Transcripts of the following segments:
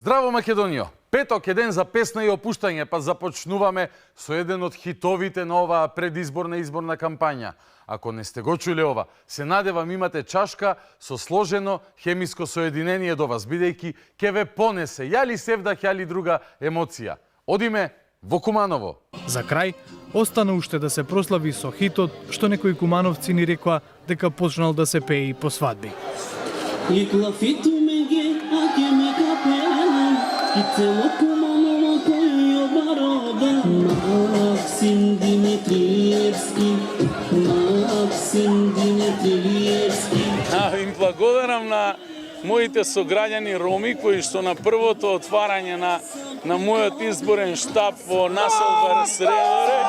Здраво, Македонијо! Петок е ден за песна и опуштање, па започнуваме со еден од хитовите на оваа предизборна изборна кампања. Ако не сте го чуле ова, се надевам имате чашка со сложено хемиско соединение до вас, бидејќи ќе ве понесе јали севдах, јали друга емоција. Одиме во Куманово. За крај, остана уште да се прослави со хитот што некои кумановци ни рекоа дека почнал да се пее и по свадби. Максим Димитриевски, Максим Димитриевски. Им благодарам на моите сограѓани роми кои што на првото отварање на мојот изборен штаб во населба Средоре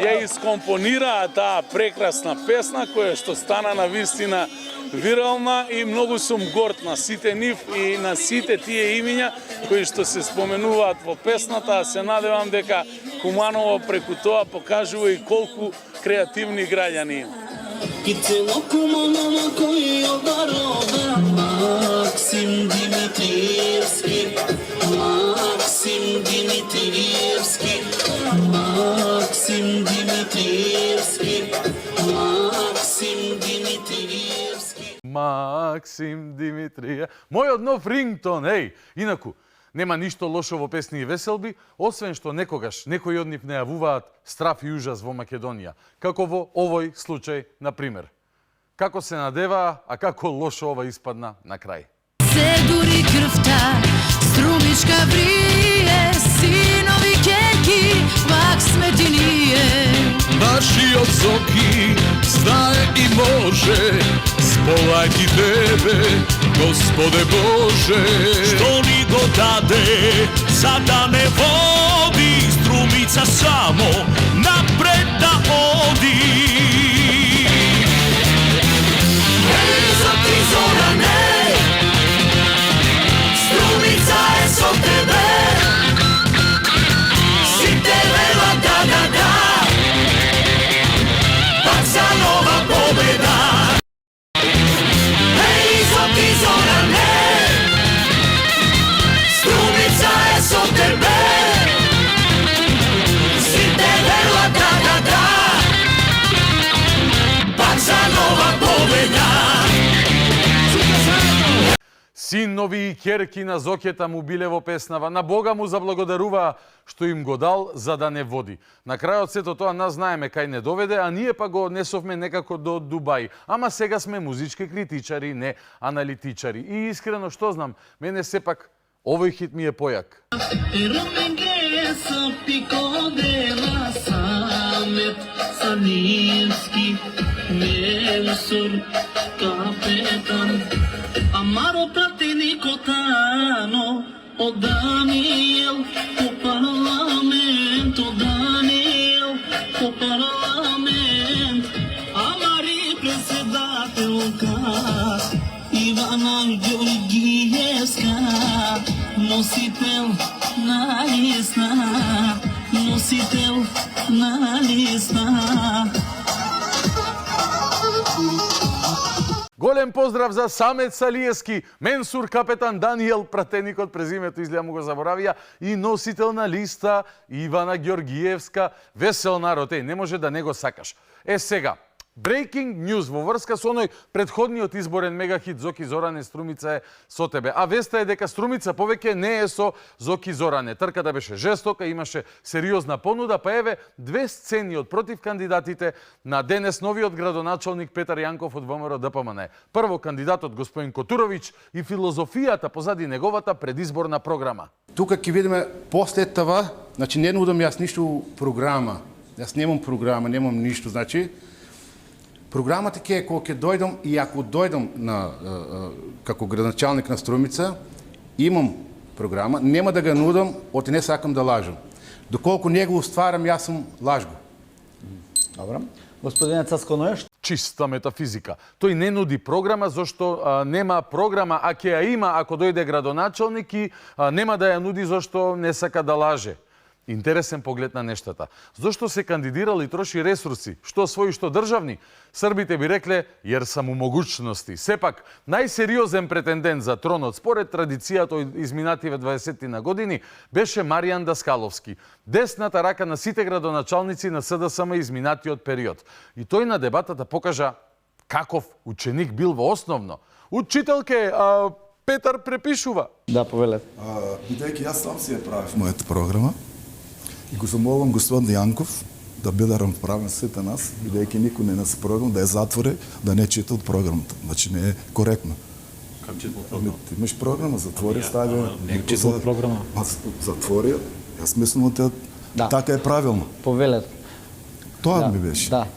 ја искомпонираа таа прекрасна песна која што стана на вистина вирална и многу сум горд на сите нив и на сите тие имиња кои што се споменуваат во песната, а се надевам дека Куманово преку тоа покажува и колку креативни граѓани има. И цело Куманово кој обарова Максим Димитриевски, Максим Димитриевски, Максим Димитриевски, Максим Димитриевски. Максим Димитрија. Мојот нов рингтон, Инаку, нема ништо лошо во песни и веселби, освен што некогаш некои од нив најавуваат страф и ужас во Македонија, како во овој случај, на пример. Како се надеваа, а како лошо ова испадна на крај. Се дури крвта, струмичка врие, синови кеки, пак сме ти ние. Нашиот Зоки знае и може, сполајки тебе, Господе Боже, што ни го даде, за да не води струмица само напред да оди. Зоки Зоране, струмица е со тебе, сите вела да, пак за нова победа. Зоки Зоране, струмица е со тебе, сите вела да, пак за нова победа. Синови и ќерки на Зокета му биле во песнава, на Бога му заблагодаруваа што им го дал за да не води. На крајот сето тоа нас знаеме кај не доведе, а ние па го однесовме некако до Дубај. Ама сега сме музички критичари, не аналитичари. И искрено што знам, мене сепак овој хит ми е појак. Amaro pratenico tano, o Daniel, o parlamento, Daniel, o parlamento, Amari председателка, Ивана Георгиевска, носител на листа, носител на листа. Голем поздрав за Самет Салиевски, Менсур капетан Даниел, пратеникот презимето изгледа му го заборавија, и носител на листа Ивана Георгиевска. Весел народ, не може да не го сакаш. Сега, breaking news во врска со оној предходниот изборен мегахит Зоки Зоране, струмица е со тебе. А веста е дека струмица повеќе не е со Зоки Зоране. Трката беше жестока, имаше сериозна понуда, па еве две сцени од против кандидатите на денес новиот градоначалник Петар Јанков од ВМРО ДПМН. Прво кандидатот господин Котуровиќ и филозофијата позади неговата предизборна програма. Тука ќе видиме после това, значи не нудам јас ништо програма. Јас немам програма, немам ништо, значи програмата ќе е кога ќе дојдам и ако дојдам како градоначалник на Струмица, имам програма, нема да ga нудам, оти не сакам да лажам. Доколку не го стварам, јас сум лажго. Добро. Господине Цасконојаш? Чиста метафизика. Тој не нуди програма, зашто нема програма, а ќе ја има ако дојде градоначалник и нема да ја нуди зашто не сака да лаже. Интересен поглед на нештата. Зошто се кандидирал и троши ресурси, што своји, што државни? Србите би рекле, јер сам у могучности. Сепак, најсериозен претендент за тронот според традицијата од изминативе 20 години беше Маријан Даскаловски, десната рака на сите градоначалници на СДСМ изминатиот период. И тој на дебатата покажа каков ученик бил во основно. Учителке, Петар препишува. Да, повелете. Бидејќи јас сам си ја правев мојата програма и го замолам господин Јанков да биде равноправен сите нас, бидејќи никој не нас програм, да ја затвори, да не чита од програмата. Значи не е коректно. Как чита од програма? Ти имаш програма, затвори, стави. Не чита од програма. Затвори, јас мислам Да. така е правилно. Повелете. Тоа ми беше. Да.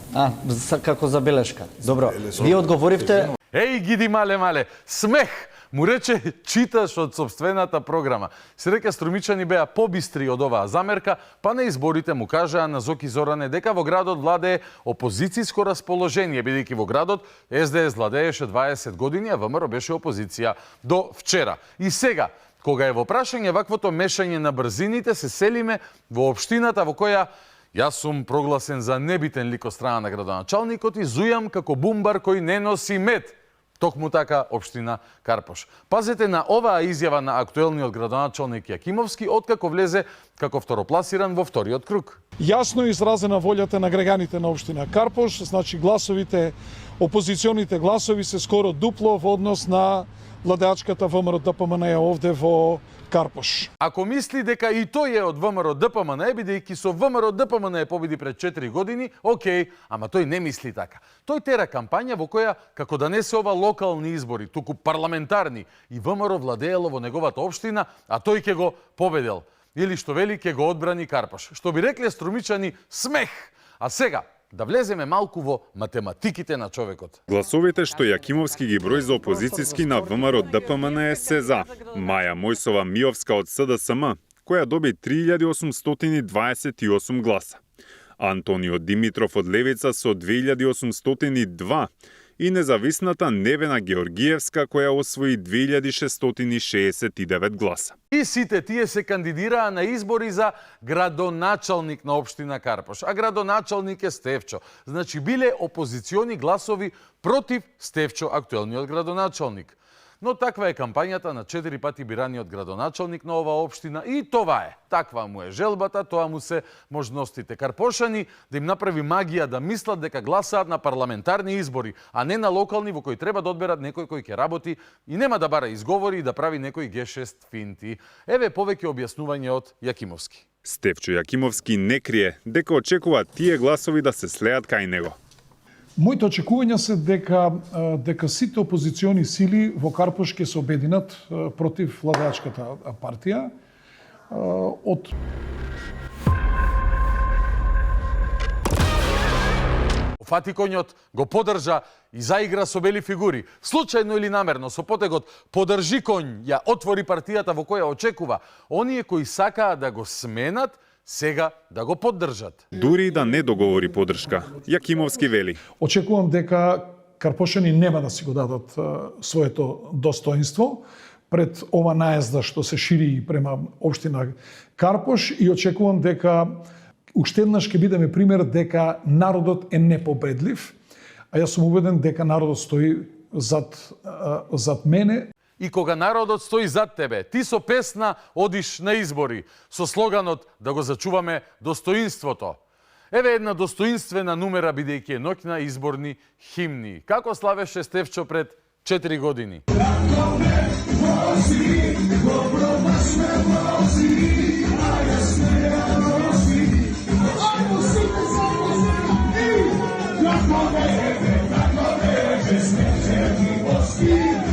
Како забелешка. Добро. Вие одговоривте. Еј, гиди мале, смех! Му рече, читаш од собствената програма. Среќа струмичани беа побистри од оваа замерка, па на изборите му кажаа на Зоки Зоране дека во градот владее опозицијско расположение, бидејќи во градот СДС владееше 20 години, а ВМРО беше опозиција до вчера. И сега, кога е во прашање ваквото мешање на брзините, се селиме во општината во која јас сум прогласен за небитен лик од страна на градоначалникот и зујам како бумбар кој не носи мед. Токму така општина Карпош. Пазете на оваа изјава на актуелниот градоначалник Јакимовски откако влезе како второпласиран во вториот круг. Јасно изразена волјата на граѓаните на општина Карпош, значи гласовите, опозиционите гласови се скоро дупло во однос на владеачката ВМРО ДПМН овде во Карпош. Ако мисли дека и тој е од ВМРО ДПМН, бидејќи со ВМРО ДПМН победи пред 4 години, окей, ама тој не мисли така. Тој тера кампања во која, како да не се ова локални избори, туку парламентарни, и ВМРО владеело во неговата општина, а тој ќе го победел. Или што вели, ќе го одбрани Карпош. Што би рекле струмичани, смех! А сега, да влеземе малку во математиките на човекот. Гласовите што Јакимовски ги брои за опозицијски на ВМРО ДПМН се за Маја Мојсова Миовска од СДСМ, која доби 3828 гласа. Антонио Димитров од Левица со 2802 и независната Невена Георгиевска која освои 2669 гласа. И сите тие се кандидираа на избори за градоначалник на општина Карпош. А градоначалник е Стефчо. Значи биле опозициони гласови против Стефчо, актуелниот градоначалник. Но таква е кампањата на 4 пати бираниот градоначалник на оваа општина и това е. Таква му е желбата, тоа му се можностите. Карпошани да им направи магија да мислат дека гласаат на парламентарни избори, а не на локални во кои треба да одберат некој кој ќе работи и нема да бара изговори и да прави некој Г6 финти. Еве повеќе објаснување од Јакимовски. Стефчо Јакимовски не крие дека очекува тие гласови да се слеат кај него. Моите очекувања се дека сите опозициони сили во Карпош ќе се обединат против владеачката партија од Фати конјот, го подржа и заигра со бели фигури. Случајно или намерно, со потегот подржи конј, ја отвори партијата во која очекува. Оние кои сакаат да го сменат, сега да го поддржат. Дури да не договори поддршка, Јакимовски вели. Очекувам дека карпошани нема да си го дадат своето достоинство пред ова наезда што се шири према општина Карпош и очекувам дека уште еднаш ќе бидеме пример дека народот е непобедлив, а јас сум убеден дека народот стои зад мене. И кога народот стои зад тебе, ти со песна одиш на избори, со слоганот да го зачуваме достоинството. Еве една достоинствена нумера бидејќи е ноќ на изборни химни. Како славеше Стефчо пред 4 години?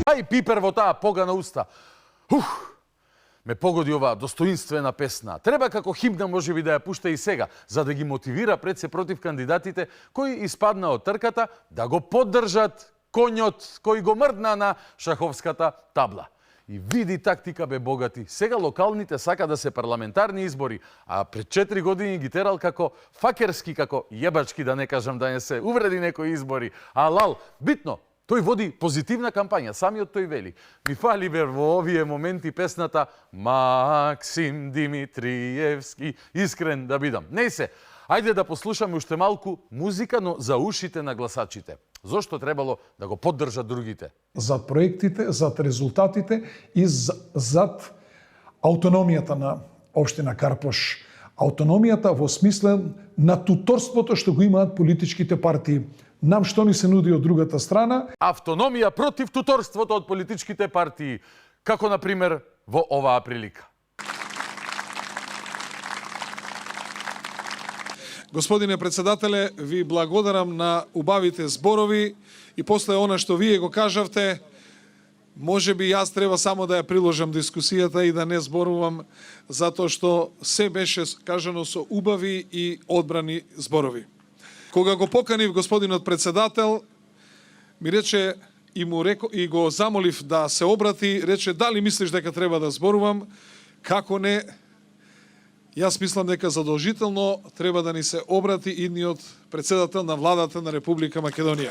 Ај пипер во таа погана уста. Ме погоди оваа достоинствена песна. Треба како химна можеби да ја пушта и сега, за да ги мотивира пред се против кандидатите кои испадна од трката да го поддржат конјот кој го мрдна на шаховската табла. И види тактика бе богати. Сега локалните сака да се парламентарни избори, а пред 4 години ги терал како факерски, како јебачки, да не кажам да не се увреди некои избори. Алал, битно, Тој води позитивна кампања, самиот тој вели. Ми фали во овие моменти песната Максим Димитриевски, искрен да бидам. Не се, ајде да послушаме уште малку музика, но за ушите на гласачите. Зошто требало да го поддржат другите? Зад проектите, зад резултатите и зад аутономијата на општина Карпош. Аутономијата во смисла на туторството што го имаат политичките партии. Нам што ни се нуди од другата страна? Автономија против туторството од политичките партии, како на пример во оваа прилика. Господине председателе, ви благодарам на убавите зборови и после она што вие го кажавте, може би јас треба само да ја приложам дискусијата и да не зборувам, затоа што се беше кажано со убави и одбрани зборови. Кога го поканив господинот председател, ми рече и го замолив да се обрати, рече дали мислиш дека треба да зборувам, како не, јас мислам дека задолжително треба да ни се обрати идниот председател на владата на Република Македонија.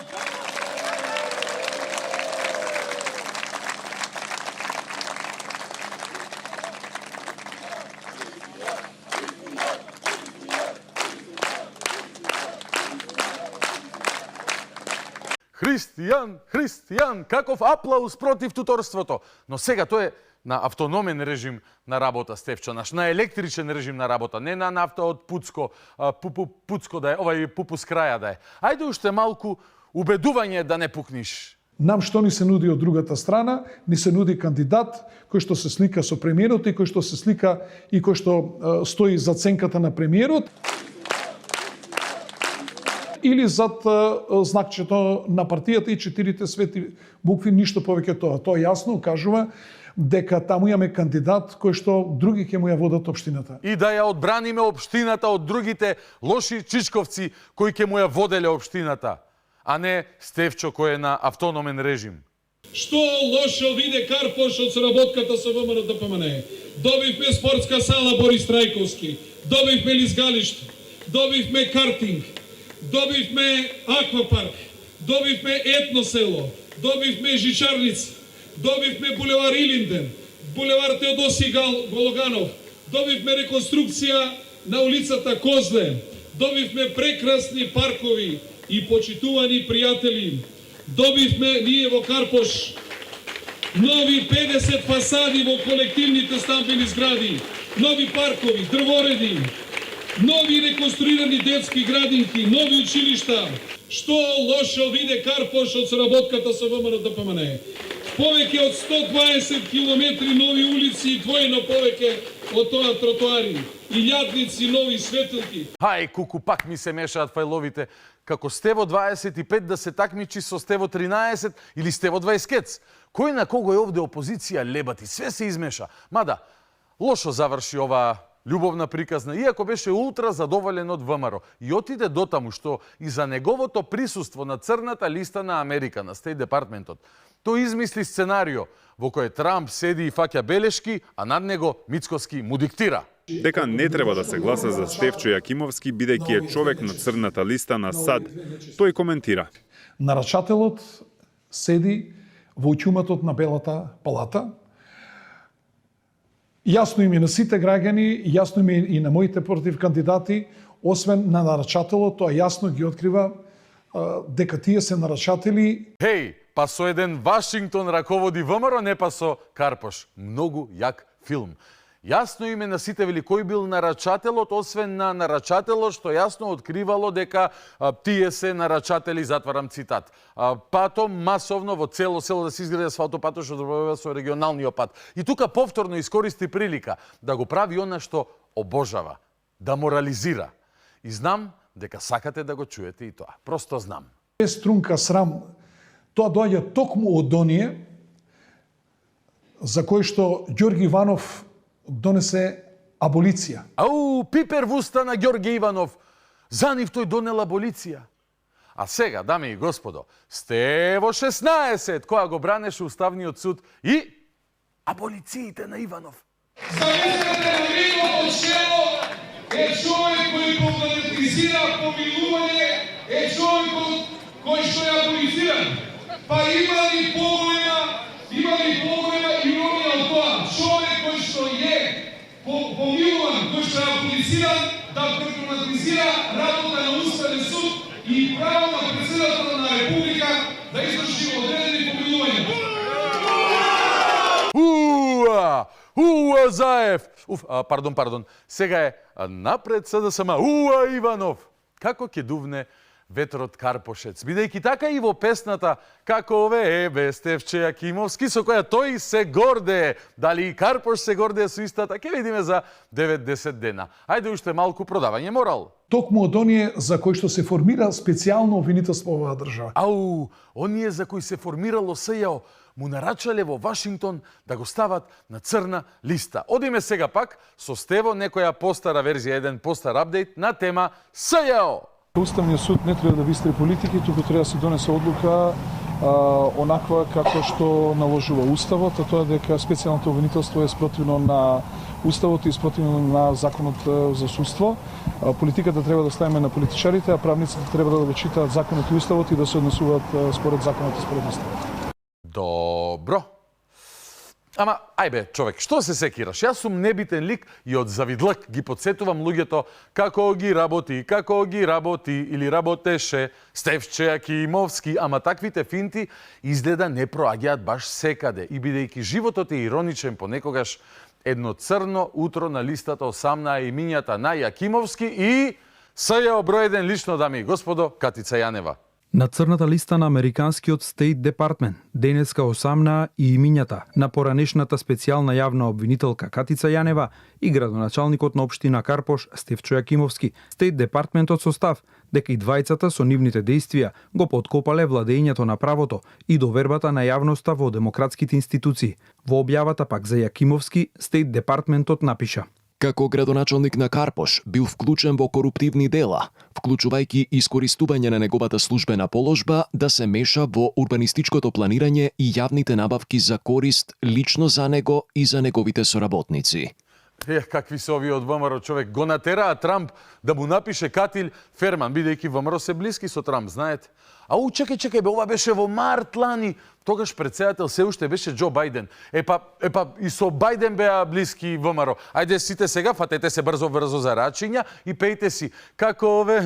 Христијан, каков аплауз против туторството. Но сега тој е на автономен режим на работа, Стефчо наш, на електричен режим на работа, не на нафта од Пуцко, Пуцко да е, овај Пупус краја да е. Ајде уште малку убедување да не пукниш. Нам што ни се нуди од другата страна, ни се нуди кандидат кој што се слика со премиерот и кој што се слика и кој што стои за ценката на премиерот. Или зад знакчето на партијата и 4 свети букви, ништо повеќе тоа. Тоа јасно кажува дека таму имаме кандидат кој што други ќе му ја водат општината. И да ја одбраниме општината од другите лоши чичковци кои ќе му ја воделе општината, а не Стефчо кој е на автономен режим. Што лошо виде Карпош од соработката со ВМРО ДПМН? Добивме спортска сала Борис Трајковски, добивме лизгалиште, добивме картинг, добивме аквапарк, добивме етносело, добивме жичарница, добивме булевар Илинден, булевар Теодоси Гологанов, добивме реконструкција на улицата Козле, добивме прекрасни паркови и почитувани пријатели, добивме ние во Карпош нови 50 фасади во колективните стамбени згради, нови паркови, дрвореди, нови реконструирани детски градинки, нови училишта. Што лошо виде Карпош од соработката со ВМРО ДПМН? Повеќе од 120 километри нови улици и двојно повеќе од тоа тротоари, илјадници нови светилки. Ај, куку, пак ми се мешаат фајловите. Како Стево 25 да се такмичи со Стево 13 или Стево 20. Кој на кого е овде опозиција лебати? Све се измеша. Мада, лошо заврши оваа љубовна приказна, иако беше ултра задоволен од ВМРО. И отиде дотаму што и за неговото присуство на црната листа на Америка, на Стейт Департментот, тој измисли сценарио во кој Трамп седи и фаќа белешки, а над него Мицкоски му диктира. Дека не треба да се гласа за Стефчо Јакимовски, бидејќи е човек на црната листа на САД. Тој коментира. Нарачателот седи во ќуматот на Белата палата. Јасно им е на сите граѓани, јасно им е и на моите против кандидати, освен на нарачателот, тоа јасно ги открива дека тие се нарачатели. Хеј, па со еден Вашингтон раководи ВМРО, не па со Карпош. Многу јак филм. Јасно име на сите вели кој бил нарачателот, освен на нарачателот што јасно откривало дека тие се нарачатели, затварам цитат. Патом масовно во цело село да се изгради асфалтопатот што добива со регионалниот пат. И тука повторно искористи прилика да го прави она што обожава, да морализира. И знам дека сакате да го чуете и тоа. Просто знам. Без трунка срам, тоа доаѓа токму од оние за кој што Ѓорги Иванов донесе аболиција. Ау, пипер в уста на Ѓорги Иванов. За нив тој донел аболиција. А сега, дами и господо, Стево 16, која го бранеше Уставниот суд и аболициите на Иванов. Зависете на неговото село е човек кој популяризира помилување, е човекот кој што ја аболицира. Па има ли поголема иронија од тоа човек кој што е помилуван, кој што е аполициран, да конкретизира работа на Уставен суд и право на председател на Република да изврши одредени помилувања. Уа, Заев! Пардон. Сега е напред СДСМ. Уа, Иванов! Како ќе дувне ветрот Карпошец, бидејќи така и во песната како ве Стефче Јакимовски, со која тој се гордее. Дали и Карпош се гордее со истата, ќе видиме за 9-10 дена. Ајде уште малку продавање морал. Токму од оние за кои што се формира специјално обвинителство во оваа држава. Оние за кои се формирало СЈО, му нарачале во Вашингтон да го стават на црна листа. Одиме сега пак со Стево, некоја постара верзија, еден постар апдейт на тема СЈО. Уставниот суд не треба да бистри политики, туку треба да се донесе одлука онаква како што наложува Уставот, а тоа дека специјалното обвинителство е спротивно на Уставот и спротивно на Законот за судство. Политиката треба да ставиме на политичарите, а правниците треба да го читаат Законот и Уставот и да се однесуваат според Законот и според Уставот. Добро. Ама, ајбе, човек, што се секираш? Јас сум небитен лик и од завидлак ги подсетувам луѓето како ги работи или работеше Стефче Јакимовски, ама таквите финти изгледа не проаѓаат баш секаде. И бидејќи животот е ироничен понекогаш, едно црно утро на листата осамнаа имињата на Јакимовски и СЈО број 1 лично, дами и господо, Катица Јанева. На црната листа на американскиот State Department денеска осамнаа и имињата на поранешната специјална јавна обвинителка Катица Јанева и градоначалникот на општина Карпош Стефчо Јакимовски. State Departmentот состав дека и двајцата со нивните дејствија го подкопале владењето на правото и довербата на јавноста во демократските институции. Во објавата пак за Јакимовски, State Departmentот напиша: Како градоначалник на Карпош бил вклучен во коруптивни дела, вклучувајќи искористување на неговата службена положба да се меша во урбанистичкото планирање и јавните набавки за корист лично за него и за неговите соработници. Какви се овие од ВМРО, човек, го натераа Трамп да му напише Катил Ферман, бидејќи ВМРО се блиски со Трамп, знаете. Чекај, бе, ова беше во март лани. Тогаш председател се уште беше Џо Бајден. Епа, и со Бајден беа блиски ВМРО. Ајде сите сега, фатете се брзо за рачиња и пејте си како ве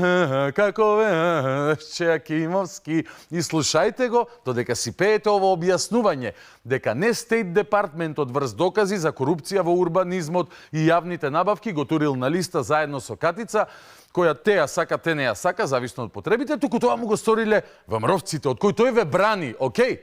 Јакимовски. И слушајте го, додека си пеете ово објаснување, дека не State Departmentот врз докази за корупција во урбанизмот и јавните набавки го турил на листа заедно со Катица, која те ја сака, те не ја сака, зависно од потребите, туку тоа му го сториле ВМРО-вците, од кои тој ве брани, окей?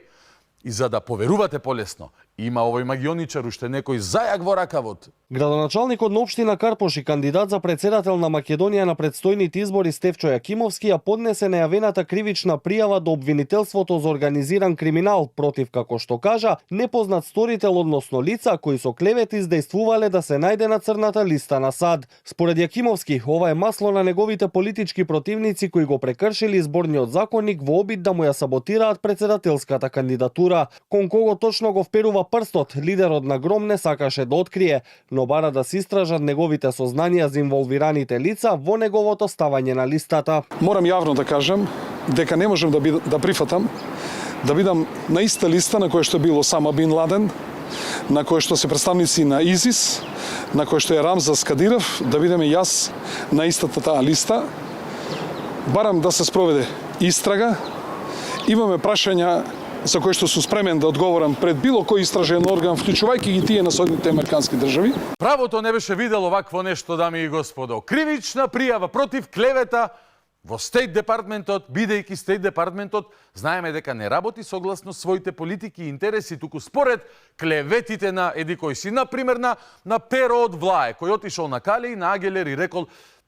И за да поверувате полесно, има овој магионичар уште некој зајак во ракавот. Градоначалникот на општина Карпош и кандидат за председател на Македонија на предстојните избори Стефчо Јакимовски ја поднесе најавената кривична пријава до обвинителството за организиран криминал против, како што кажа, непознат сторител, односно лица кои со клевети издействувале да се најде на црната листа на САД. Според Јакимовски, ова е масло на неговите политички противници кои го прекршили изборниот законник во обид да му ја саботираат председателската кандидатура. Кон кого точно го вперува прстот, лидерот на Гром не сакаше да открие, но бара да се истражат неговите сознанија за инволвираните лица во неговото ставање на листата. Морам јавно да кажам дека не можем да прифатам да бидам на иста листа на која што бил Осама Бин Ладен, на која што се представници на ИЗИС, на која што е Рамзас Кадиров, да бидеме јас на истата таа листа. Барам да се спроведе истрага. Имаме прашања за кои што сум спремен да одговорам пред било кој истражен орган, вклучувајќи ги тие на Соединетите американски држави. Правото не беше видело вакво нешто, дами и господо. Кривична пријава против клевета во State Departmentот, бидејќи State Departmentот знаеме дека не работи согласно своите политики и интереси, туку според клеветите на еди кој си, например на Перо од Влае, кој отишол на Кале и на Агелер и рекол: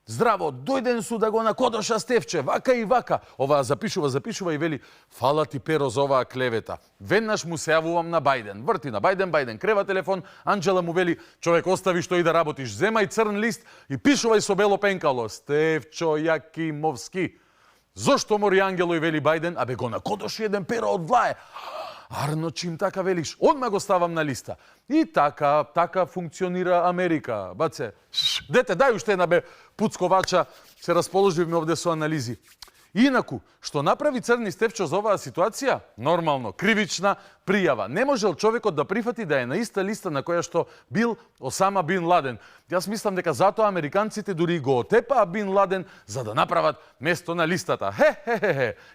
здраво, дојден су да го накодоша Стефче, вака и вака. Оваа запишува и вели: фала ти, Перо, за оваа клевета. Веднаш му се јавувам на Бајден. Врти на Бајден, крева телефон, Анџела му вели: човек, остави што и да работиш, земај црн лист и пишувај со бело пенкало: Стефчо Јакимовски. Зошто мори Ангело, и вели Бајден: абе го накодоши еден Перо од Влае. Арно, чим така велиш, одма го ставам на листа. И така функционира Америка. Баце, дете, дај уште една бе пуцковача, се расположивме овде со анализи. Инаку, што направи Црни Стефчо за оваа ситуација? Нормално, кривична пријава. Не можел човекот да прифати да е на иста листа на која што бил Осама Бин Ладен. Јас мислам дека затоа американците дури го отепаа Бин Ладен за да направат место на листата.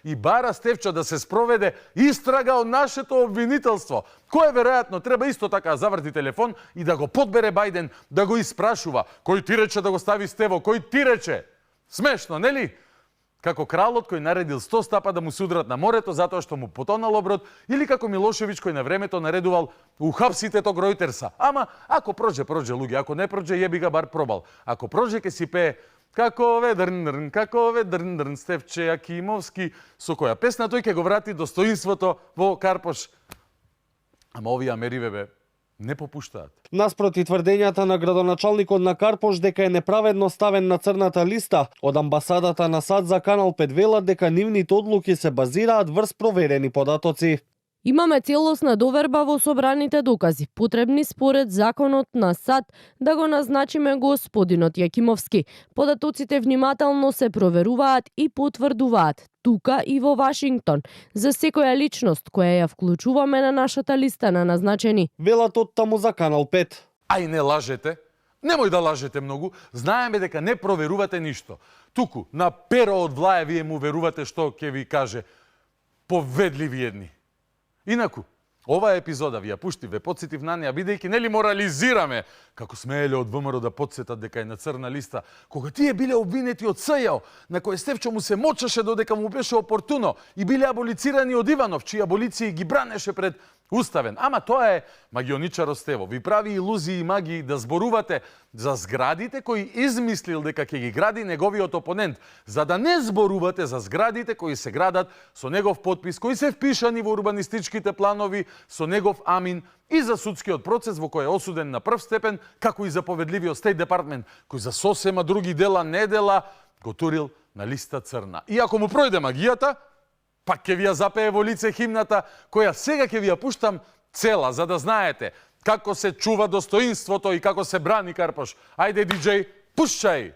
И бара Стефчо да се спроведе истрага од нашето обвинителство. Кој веројатно треба исто така заврти телефон и да го подбере Бајден, да го испрашува. Кој ти рече да го стави Стево? Кој ти рече? Смешно, нели? Како кралот кој наредил 100 стапа да му се удрат на морето затоа што му потонал оброд, или како Милошевиќ кој на времето наредувал ухапсите тог Ројтерса. Ама, ако проже, луѓе, ако не проже, јеби га бар пробал. Ако проже, ке си пее како ведрн, Стефче Јакимовски, со која песна тој ке го врати достоинството во Карпош. Ама овие америве, бе, не попуштаат. Наспроти тврдењата на градоначалникот на Карпош дека е неправедно ставен на црната листа, од амбасадата на САД за Канал 5 велат дека нивните одлуки се базираат врз проверени податоци. Имаме целосна доверба во собраните докази, потребни според законот на САД да го назначиме господинот Јакимовски. Податоците внимателно се проверуваат и потврдуваат тука и во Вашингтон за секоја личност која ја вклучуваме на нашата листа на назначени. Велат од таму за Канал 5. Ај не лажете. Немој да лажете многу. Знаеме дека не проверувате ништо. Туку на перо од влаја вие му верувате што ќе ви каже поведливи едни. Инаку, оваа епизода ви ја пуштив, ве подсетив на неа, бидејќи нели морализираме како смееле од ВМРО да подсетат дека е на црна листа, кога тие биле обвинети од СЈО, на кој Стефчо му се мочеше додека му беше опортуно, и биле аболицирани од Иванов, чии аболиции ги бранеше пред Уставен. Ама тоа е магионичаро Стево. Ви прави илузии и магии да зборувате за зградите кои измислил дека ќе ги гради неговиот опонент, за да не зборувате за зградите кои се градат со негов подпис, кои се впишани во урбанистичките планови со негов амин, и за судскиот процес во кој е осуден на прв степен, како и за поведливиот Стейт Департмент, кој за сосема други дела не дела го турил на листа црна. И ако му пројде магијата, пак ќе ви ја запее во лице химната, која сега ќе ви ја пуштам цела, за да знаете како се чува достоинството и како се брани Карпош. Ајде, диџеј, пушчај!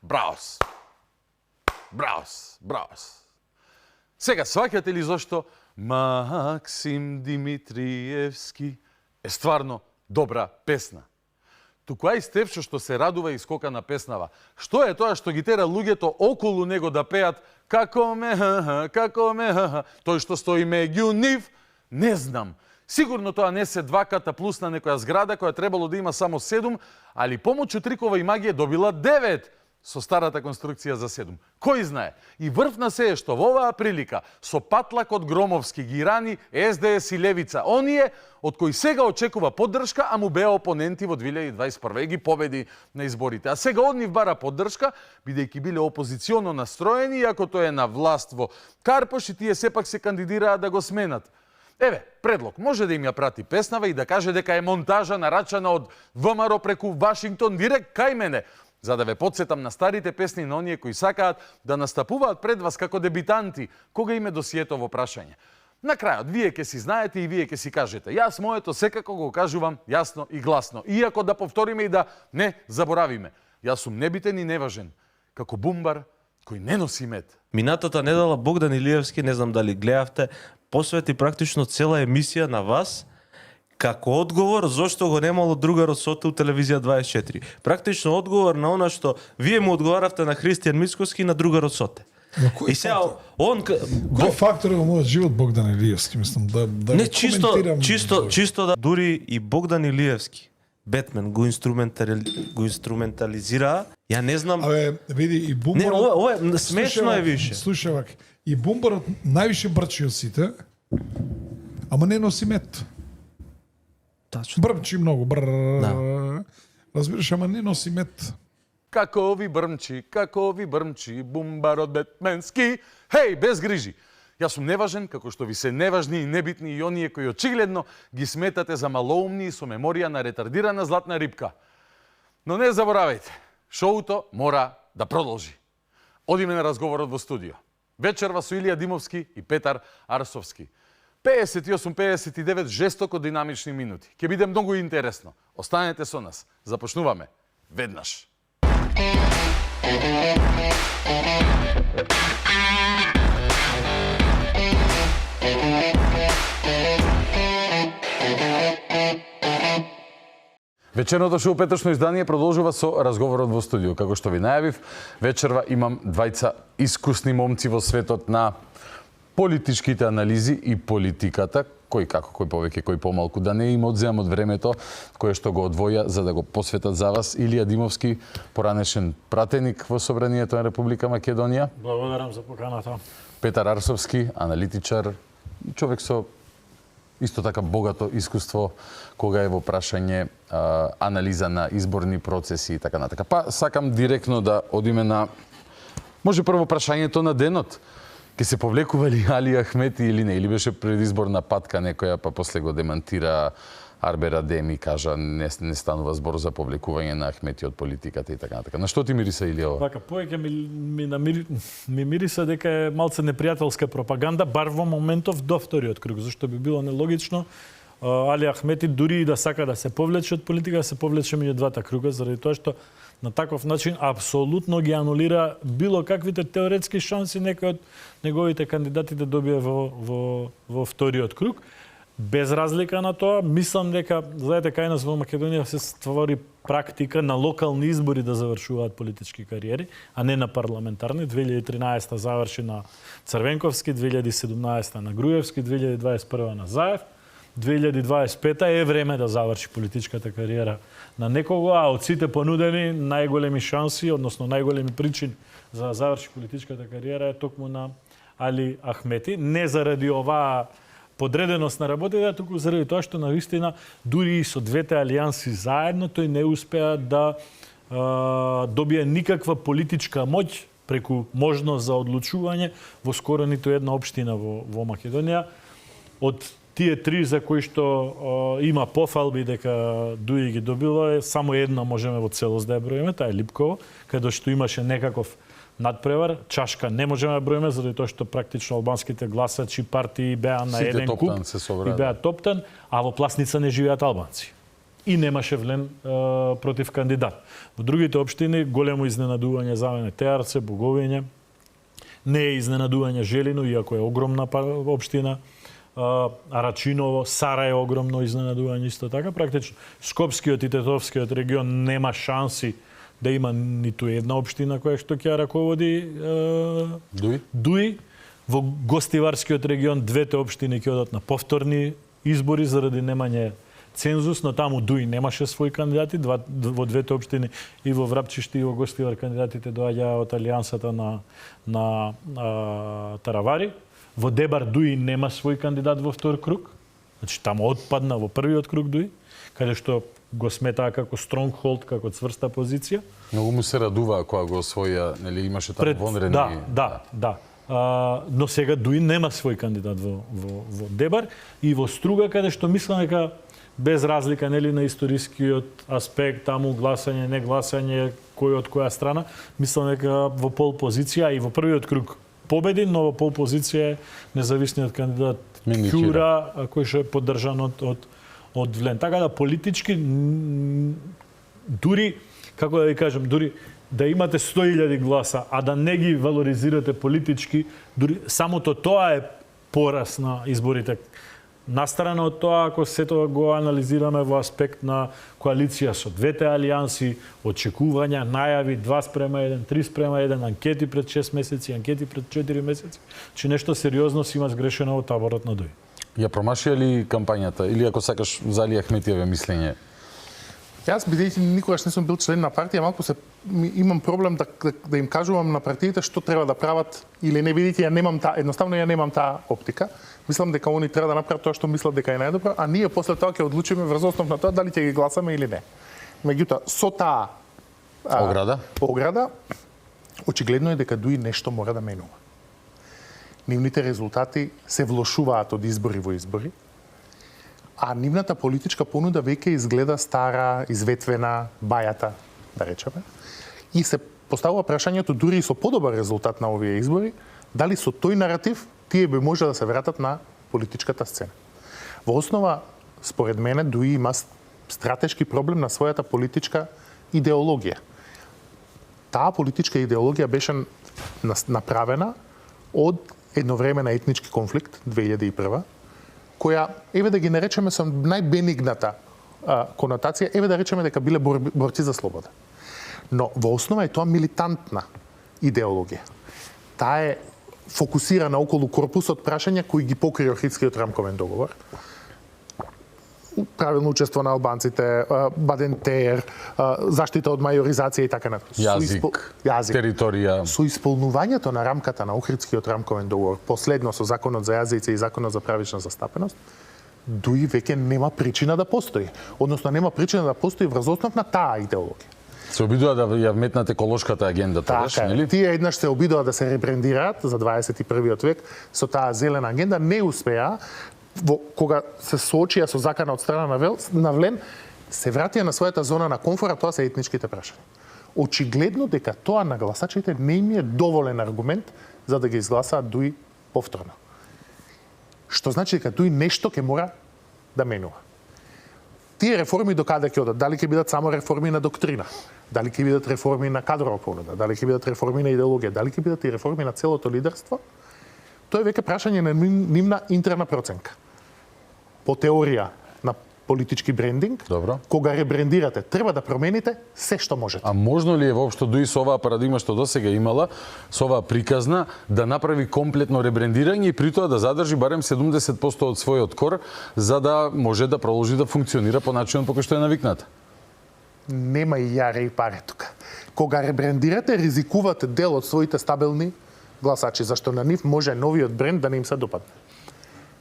Браус! Браус! Браус! Сега, сваќате ли зошто Максим Димитриевски е стварно добра песна? Туку ај Стефчо што се радува и скока на песнава. Што е тоа што ги тера луѓето околу него да пеат како ме, тој што стои меѓу нив, не знам. Сигурно тоа не се 2 ката плюс на некоја зграда која требало да има само 7, али помоќу трикова и магија добила 9. Со старата конструкција за 7. Кој знае? И врв на се е што во оваа прилика со патлак од Громовски ги рани СДС и Левица. Оние од кои сега очекува поддршка, а му беа опоненти во 2021 и ги победи на изборите. А сега од нив бара поддршка, бидејќи биле опозиционо настроени, иако тоа е на власт во Карпош и тие сепак се кандидираат да го сменат. Еве, предлог, може да им ја прати песнава и да каже дека е монтажа нарачана од ВМРО преку Вашингтон директ кај мене, за да ве подсетам на старите песни на оние кои сакаат да настапуваат пред вас како дебитанти, кога им е досиетово прашање. На крајот, вие ќе си знаете и вие ќе си кажете. Јас моето секако го кажувам јасно и гласно, иако да повториме и да не заборавиме. Јас сум небитен и неважен, како бумбар кој не носи мед. Минатата недела Богдан Илиевски, не знам дали гледавте, посвети практично цела емисија на вас, како одговор зошто го немало другарот Соте у Телевизија 24. Практично одговор на она што вие му одговаравте на Христијан Мицкоски и на другарот Соте. И сега он кој фактор е во мојот живот Богдан Илиевски, мислам да не чисто да дури и Богдан Илиевски Бетмен го инструментализира. Ја не знам. Абе, види и бумбарот. Не, ова смешно е више. Слушај вака, и бумбарот највише брчи од сите, ама не носи мет. Тачно. Брмчи многу, разбираш, ама не носи мет. Како ви брмчи, бумбарот бетменски. Хеј, без грижи. Јас сум неважен, како што ви се неважни и небитни и оние кои очигледно ги сметате за малоумни и со меморија на ретардирана златна рибка. Но не заборавајте, шоуто мора да продолжи. Одиме на разговорот во студио. Вечерва со Илија Димовски и Петар Арсовски. 58-59 жестоко динамични минути. Ќе биде многу интересно. Останете со нас. Започнуваме веднаш. Вечерното шоу Петошно издание продолжува со разговорот во студио. Како што ви најавив, вечерва имам двајца искусни момци во светот на политичките анализи и политиката, кој како, кој повеќе, кој помалку, да не им одземам од времето кое што го одвоја за да го посветат за вас. Илија Димовски, поранешен пратеник во Собранието на Република Македонија. Благодарам за поканата. Петар Арсовски, аналитичар, човек со исто така богато искуство кога е во прашање анализа на изборни процеси и така натака. Па сакам директно да одиме на може прво прашањето на денот. Ке се повлекува ли Али Ахмети или не? Или беше предизборна патка некоја, па после го демантира Арбер Адем и кажа не станува збор за повлекување на Ахмети од политиката и така натака. На што ти мириса Илија ова? Така, повеќе ми мириса дека е малце непријателска пропаганда, бар во моментов до вториот круг, зашто би било нелогично Али Ахмети дури и да сака да се повлече од политика, да се повлече меѓу двата круга, заради тоа што на таков начин апсолутно ги анулира било каквите теоретски шанси некој од неговите кандидати да добие во вториот круг. Без разлика на тоа, мислам дека, знаете, кај нас во Македонија се створи практика на локални избори да завршуваат политички кариери, а не на парламентарни. 2013 заврши на Црвенковски, 2017 на Груевски, 2021 на Заев. 2025 е време да заврши политичката кариера на некого, а од сите понудени најголеми шанси, односно најголеми причини за да заврши политичката кариера е токму на Али Ахмети. Не заради оваа подреденост на работите, туку заради тоа што навистина дури и со двете алијанси заедно тој не успеа да добие никаква политичка моќ преку можност за одлучување во скоро ниту една општина во Македонија. Од тие три за кои што има пофалби дека Дуи ги добила, само една можеме во целост да ја броиме, таа е Липково, каде што имаше некаков надпревар. Чашка не можеме да броиме, заради тоа што практично албанските гласачи партии беа на еден куп и беа топтан, а во Пласница не живеат албанци. И немаше влен против кандидат. Во другите општини големо изненадување за мене Теарце, Боговиње, не е изненадување Желино, иако е огромна општина. Арачиново, Сара е огромно изненадување исто така. Практично Скопскиот и Тетовскиот регион нема шанси да има ниту една општина која што ќе ја раководи Дуи. Во Гостиварскиот регион двете општини ќе одат на повторни избори заради немање цензус, но таму Дуи немаше своји кандидати, во двете општини и во Врапчиште и во Гостивар кандидатите доаѓаа од алијансата на Таравари. Во Дебар Дуи нема свој кандидат во втор круг. Значи таму отпадна во првиот круг Дуи, каде што го сметаа како стронгхолд, како цврста позиција. Многу му се радува кога го освоја, нели имаше таму вонредни. Да. Но сега Дуи нема свој кандидат во Дебар и во Струга, каде што мислам дека без разлика нели на историскиот аспект, таму гласање, не гласање, кој од која страна, мислам дека во пол позиција и во првиот круг победи, но во пол позиција е независниот кандидат Кјура, кој што е поддржан од Влен. Така да политички дури, како да ви кажам, дури да имате 100.000 гласа, а да не ги валоризирате политички, дури самото тоа е порас на изборите. Настрана од тоа, ако сето го анализираме во аспект на коалиција со двете алијанси, очекувања, најави 2:1, 3:1, анкети пред 6 месеци, анкети пред 4 месеци, че нешто сериозно си има сгрешено во таборот на Дуи. Ја промашија ли кампањата или ако сакаш за Али Ахметиеве мислење? Јас бидејќи никогаш не сум бил член на партија, малку имам проблем да им кажувам на партиите што треба да прават или не, бидејќи едноставно ја немам таа оптика. Мислам дека они треба да направат тоа што мислат дека е најдобро, а ние после тоа ќе одлучиме врз основ на тоа дали ќе ги гласаме или не. Меѓутоа, со таа ограда, очигледно е дека Дуи нешто мора да менува. Нивните резултати се влошуваат од избори во избори, а нивната политичка понуда веќе изгледа стара, изветвена, бајата. да речеме, и се поставува прашањето дури и со подобар резултат на овие избори, дали со тој наратив тие би може да се вратат на политичката сцена. Во основа, според мене, ДУИ има стратешки проблем на својата политичка идеологија. Таа политичка идеологија беше направена од едновремен етнички конфликт 2001, која, еве да ги наречеме со најбенигната конотација, еве да речеме дека биле борци за слобода. Но во основа е тоа милитантна идеологија. Таа е фокусирана околу корпусот прашања кои ги покри Охридскиот рамковен договор. Правилно учество на албанците, Баден-Теер, заштита од мајоризација и така натаму. Јазик, територија. Со исполнувањето на рамката на Охридскиот рамковен договор, последно со законот за јазици и законот за правична застапеност, ДУИ веќе нема причина да постои. Односно нема причина да постои врз основ на таа идеологија. Се обидува да ја вметнат еколошката агенда, тогаш, нели? Тие еднаш се обидува да се ребрендираат за 21 век со таа зелена агенда, не успеа, кога се соочија со закана од страна на Влен, се вратија на својата зона на комфора, тоа се етничките прашања. Очигледно дека тоа на гласачите не им е доволен аргумент за да ги изгласаат ДУИ повторно. Што значи дека ДУИ нешто ќе мора да менува. Тие реформи до каде ќе одат? Дали ќе бидат само реформи на доктрина? Дали ќе бидат реформи на кадрова понуда? Дали ќе бидат реформи на идеологија? Дали ќе бидат и реформи на целото лидерство? Тоа е веќе прашање на нивна интерна проценка. По теорија на политички брендинг, добро, кога ребрендирате, треба да промените се што можете. А можно ли е воопшто ДУИ со оваа парадигма што досега имала, со оваа приказна, да направи комплетно ребрендирање и при тоа да задржи барем 70% од својот кор, за да може да продолжи да функционира по начинот по кој што е навикната? Нема и јаре и паре тука. Кога ребрендирате, ризикувате дел од своите стабилни гласачи, зашто на нив може новиот бренд да не им се допадне.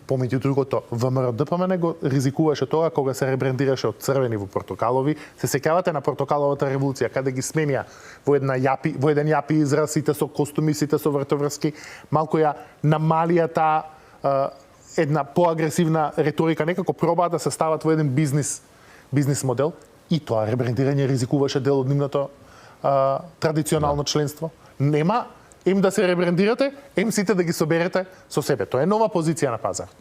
Помеѓу другото, ВМРО-ДПМН го ризикуваше тоа кога се ребрендираше од црвени во портокалови. Се сеќавате на портокаловата револуција, каде ги сменија во еден јапи израз, сите со костуми, сите со вртоврски, малку ја намалија таа една поагресивна реторика, некако пробаа да се стават во еден бизнис модел, и тоа ребрендирање ризикуваше дел од нивното традиционално членство. Нема им да се ребрендирате, им сите да ги соберете со себе. Тоа е нова позиција на пазарот.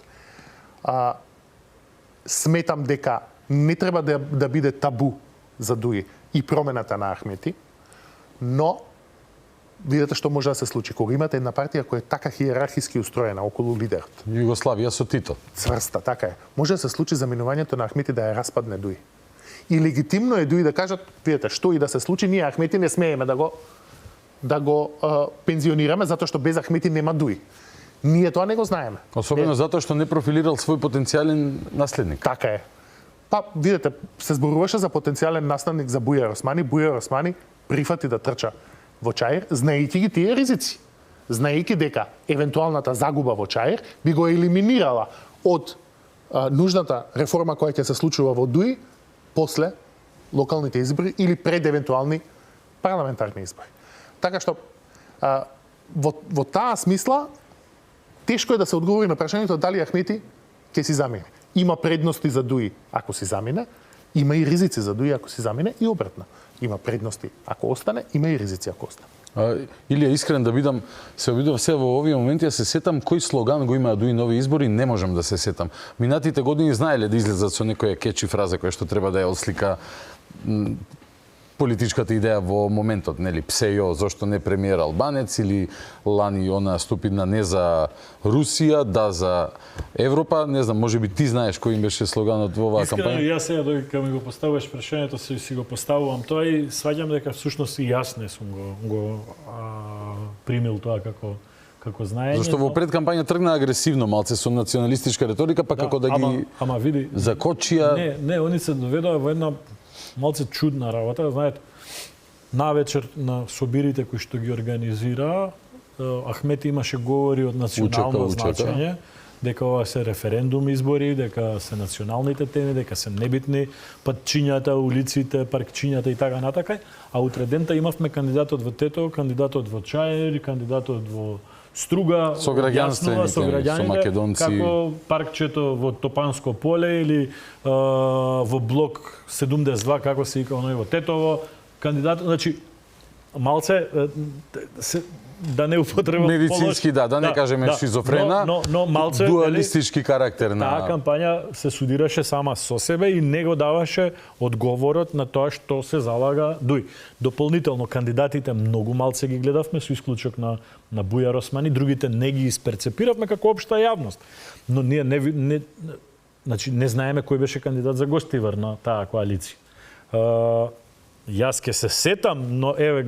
Сметам дека не треба да биде табу за ДУИ и промената на Ахмети, но видете што може да се случи кога имате една партија која е така хиерархиски устроена околу лидерот. Југославија со Тито. Цврста, така е. Може да се случи заминувањето на Ахмети да ја распадне ДУИ. И легитимно е ДУИ да кажат, видете, што и да се случи, ние Ахмети не смееме да го пензионираме, затоа што без Ахмети нема ДУИ. Ние тоа не го знаеме. Особено затоа што не профилирал свој потенцијален наследник. Така е. Па, видете, се зборуваше за потенцијален наследник за Бујар Османи. Бујар Османи прифати да трча во Чаир, знаејќи ги тие ризици. Знаејќи дека евентуалната загуба во Чаир би го елиминирала од нужната реформа која ќе се случува во ДУИ после локалните избори или пред евентуални парламентарни избори. Така што во таа смисла тешко е да се одговори на прашањето дали Ахмети ќе си замине. Има предности за ДУИ ако си замине, има и ризици за ДУИ ако си замине и обратно. Има предности ако остане, има и ризици ако остане. Илија, искрен да бидам, се обидов се во овие моменти да се сетам кој слоган го има ДУИ нови избори, не можам да се сетам. Минатите години знаеле да излезат со некоја кечи фраза која што треба да ја ослика политичката идеја во моментот, нели, ПСЈО, зошто не премиер албанец, или лани она ступидна не за Русија, да за Европа, не знам, можеби ти знаеш кој им беше слоганот во оваа кампања? Искрено, јас сега додека ми го поставуваш прашањето, си го поставувам тоа и сваѓам дека всушност и јас не сум го примил тоа како знаење. Зашто во предкампања тргна агресивно малце со националистичка реторика, па како да ги види, закочија. Не, они се доведоа во една малце чудна работа, знаете, навечер на собирите кои што ги организира, Ахмети имаше говори од национално значење, дека ова се референдум избори, дека се националните теми, дека се небитни патчињата, улиците, паркчињата и така натака, а утре дента имавме кандидатот во Тетово, кандидатот во Чаир, кандидатот во Струга, со граѓанствените, со македонци, како паркчето во Топанско поле или во блок 72, како се вика оној во Тетово, кандидат, значи малце да не употребам медицински, да не кажеме шизофрена, но малце дуалистички карактер на таа кампања се судираше сама со себе и не го даваше одговорот на тоа што се залага Дуј. Дополнително кандидатите многу малце ги гледавме со исклучок на Бујар Османи, другите не ги исперцепиравме како општа јавност. Но ние значи не знаеме кој беше кандидат за гостивар на таа коалиција. Јас ке се сетам, но еве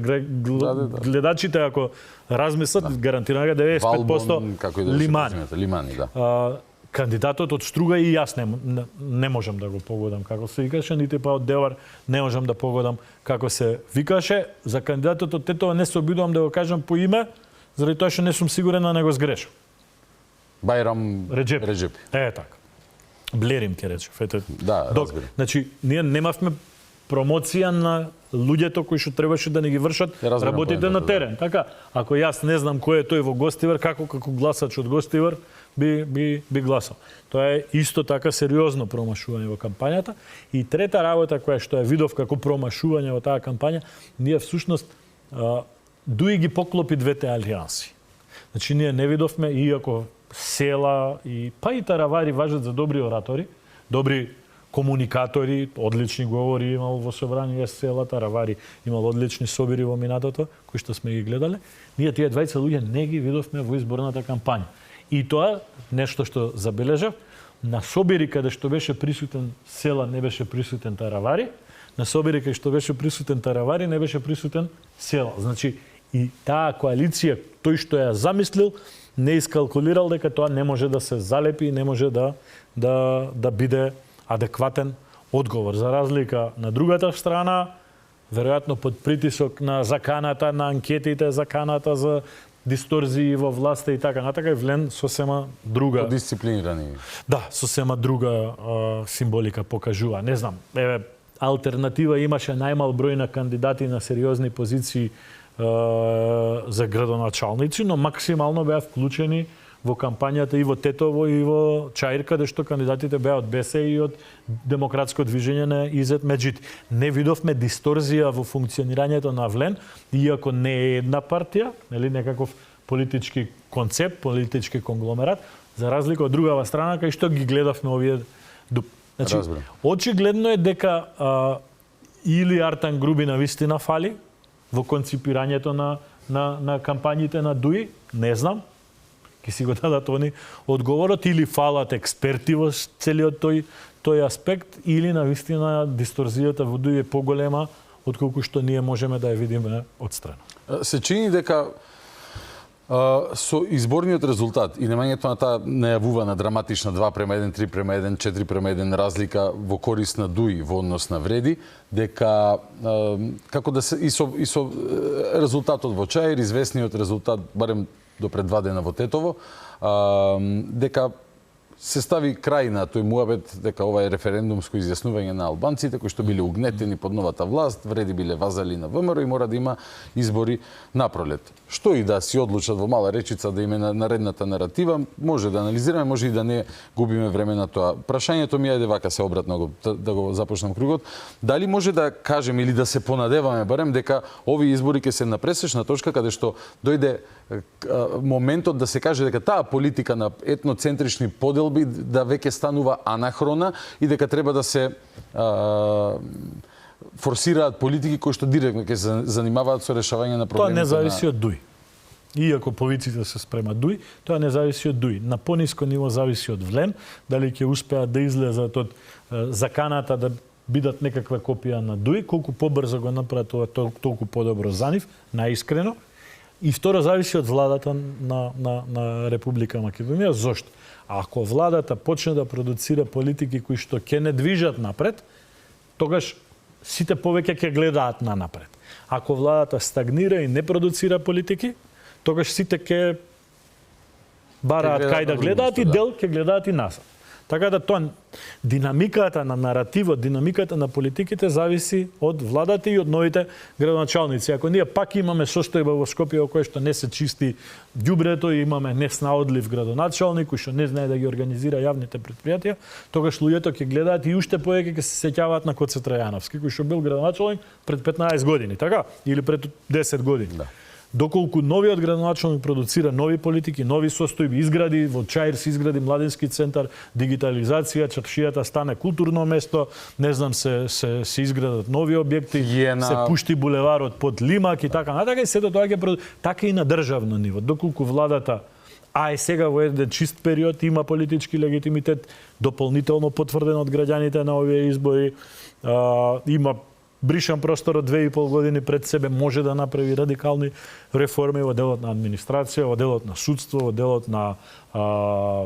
гледачите ако размислат, гарантирано 95% Лимани, кандидатот од Струга и јас не можам да го погодам како се викаше, нити па од Девар не можам да погодам како се викаше. За кандидатот од Тетова не се обидувам да го кажам по име, заради тоа што не сум сигурен да не го сгрешам. Бајрам Реджеп. Така. Блерим ке речев. Да, разбирам. Значи, ние немавме промоција на луѓето кои што требаше да не ги вршат работите на терен. Така, ако јас не знам кој е тој во Гостивар, како гласач од Гостивар би гласал. Тоа е исто така сериозно промашување во кампањата. И трета работа која што ја видов како промашување во таа кампања, ние всушност Дуи ги поклопи двете алијанси. Значи ние не видовме, иако Села и па и Таравари важат за добри оратори, добри комуникатори, одлични говори имал во собрание Села, Таравари имал одлични собири во минатото, кои што сме ги гледале. Ние тие двајца луѓе не ги видовме во изборната кампања. И тоа, нешто што забележав, на собири каде што беше присутен Села не беше присутен Таравари, на собири каде што беше присутен Таравари не беше присутен Села. Значи, и таа коалиција, тој што ја замислил, не искалкулирал дека тоа не може да се залепи и не може да биде адекватен одговор. За разлика на другата страна, веројатно под притисок на заканата, на анкетите, заканата за дисторзии во власта и така натака, влен сосема друга... Дисциплинирани. Да, сосема друга символика покажува. Не знам, еве, алтернатива имаше најмал број на кандидати на сериозни позиции за градоначалници, но максимално беа вклучени во кампањата и во Тетово и во Чаир, каде што кандидатите беа од БС и од Демократско движење на Изет Меджити. Не видовме дисторзија во функционирањето на Влен, иако не е една партија, нели некаков политички концепт, политички конгломерат, за разлика од другава страна кај што ги гледавме овие. Значи, очигледно е дека или Артан Груби на вистина фали во конципирањето на кампањите на Дуи, не знам, ќе си го дадат они одговорот, или фалат експерти во целиот тој аспект, или на вистина дисторзијата во Дуи е поголема отколку што ние можеме да ја видиме одстрана. Се чини дека со изборниот резултат и немањето на таа најавувана драматична 2:1, 3:1, 4:1 разлика во корист на Дуи во однос на Вреди, дека како да се и со резултатот во Чаир, известниот резултат барем до пред 2 дена во Тетово, дека се стави крај на тој муабет дека ова е референдумско изјаснување на албанците кои што биле угнетени под новата власт, Вреди биле вазали на ВМРО и мора да има избори напролет. Што и да си одлучат во мала речица да име наредната наратива, може да анализираме, може и да не губиме време на тоа. Прашањето ми е вака се обратно да го започнам кругот. Дали може да кажеме или да се понадеваме барем дека овие избори ќе се на пресечна точка каде што дојде моментот да се каже дека таа политика на етноцентрични поделби да веќе станува анахрона и дека треба да се форсираат политики кои што директно ќе се занимаваат со решавање на проблемите. Тоа не зависи од Дуи. Иако повиците се спрема Дуи, тоа не зависи од Дуи. На пониско ниво зависи од Влен, дали ќе успеат да излезат од заканата да бидат некаква копија на Дуи, колку побрзо го направат тоа, толку подобро за нив, наискрено. И второ, зависи од владата на Република Македонија. Зошто? Ако владата почне да продуцира политики кои што ќе не движат напред, тогаш сите повеќе ќе гледаат на напред. Ако владата стагнира и не продуцира политики, тогаш сите ќе бараат кај да гледаат и дел ќе гледаат и назад. Така да тоа Динамиката на наративот, динамиката на политиките зависи од владата и од новите градоначалници. Ако ние пак имаме состојба во Скопје кој што не се чисти ѓубрето и имаме неснаодлив градоначалник кој што не знае да ги организира јавните предпријатија, тогаш луѓето ќе гледаат и уште повеќе ќе се сеќаваат на Коце Трајановски, кој што бил градоначалник пред 15 години, така? Или пред 10 години. Да. Доколку новиот градоначалник продуцира нови политики, нови состојби, изгради во Чаир се изгради младински центар, дигитализација, чаршијата стане културно место, не знам се изградат нови објекти, се пушти булеварот под Лимак и така натака и сето тоа ќе така и на државно ниво. Доколку владата сега во еден чист период има политички легитимитет, дополнително потврден од граѓаните на овие избори, има бришан простор од 2,5 години пред себе, може да направи радикални реформи во делот на администрација, во делот на судство, во делот на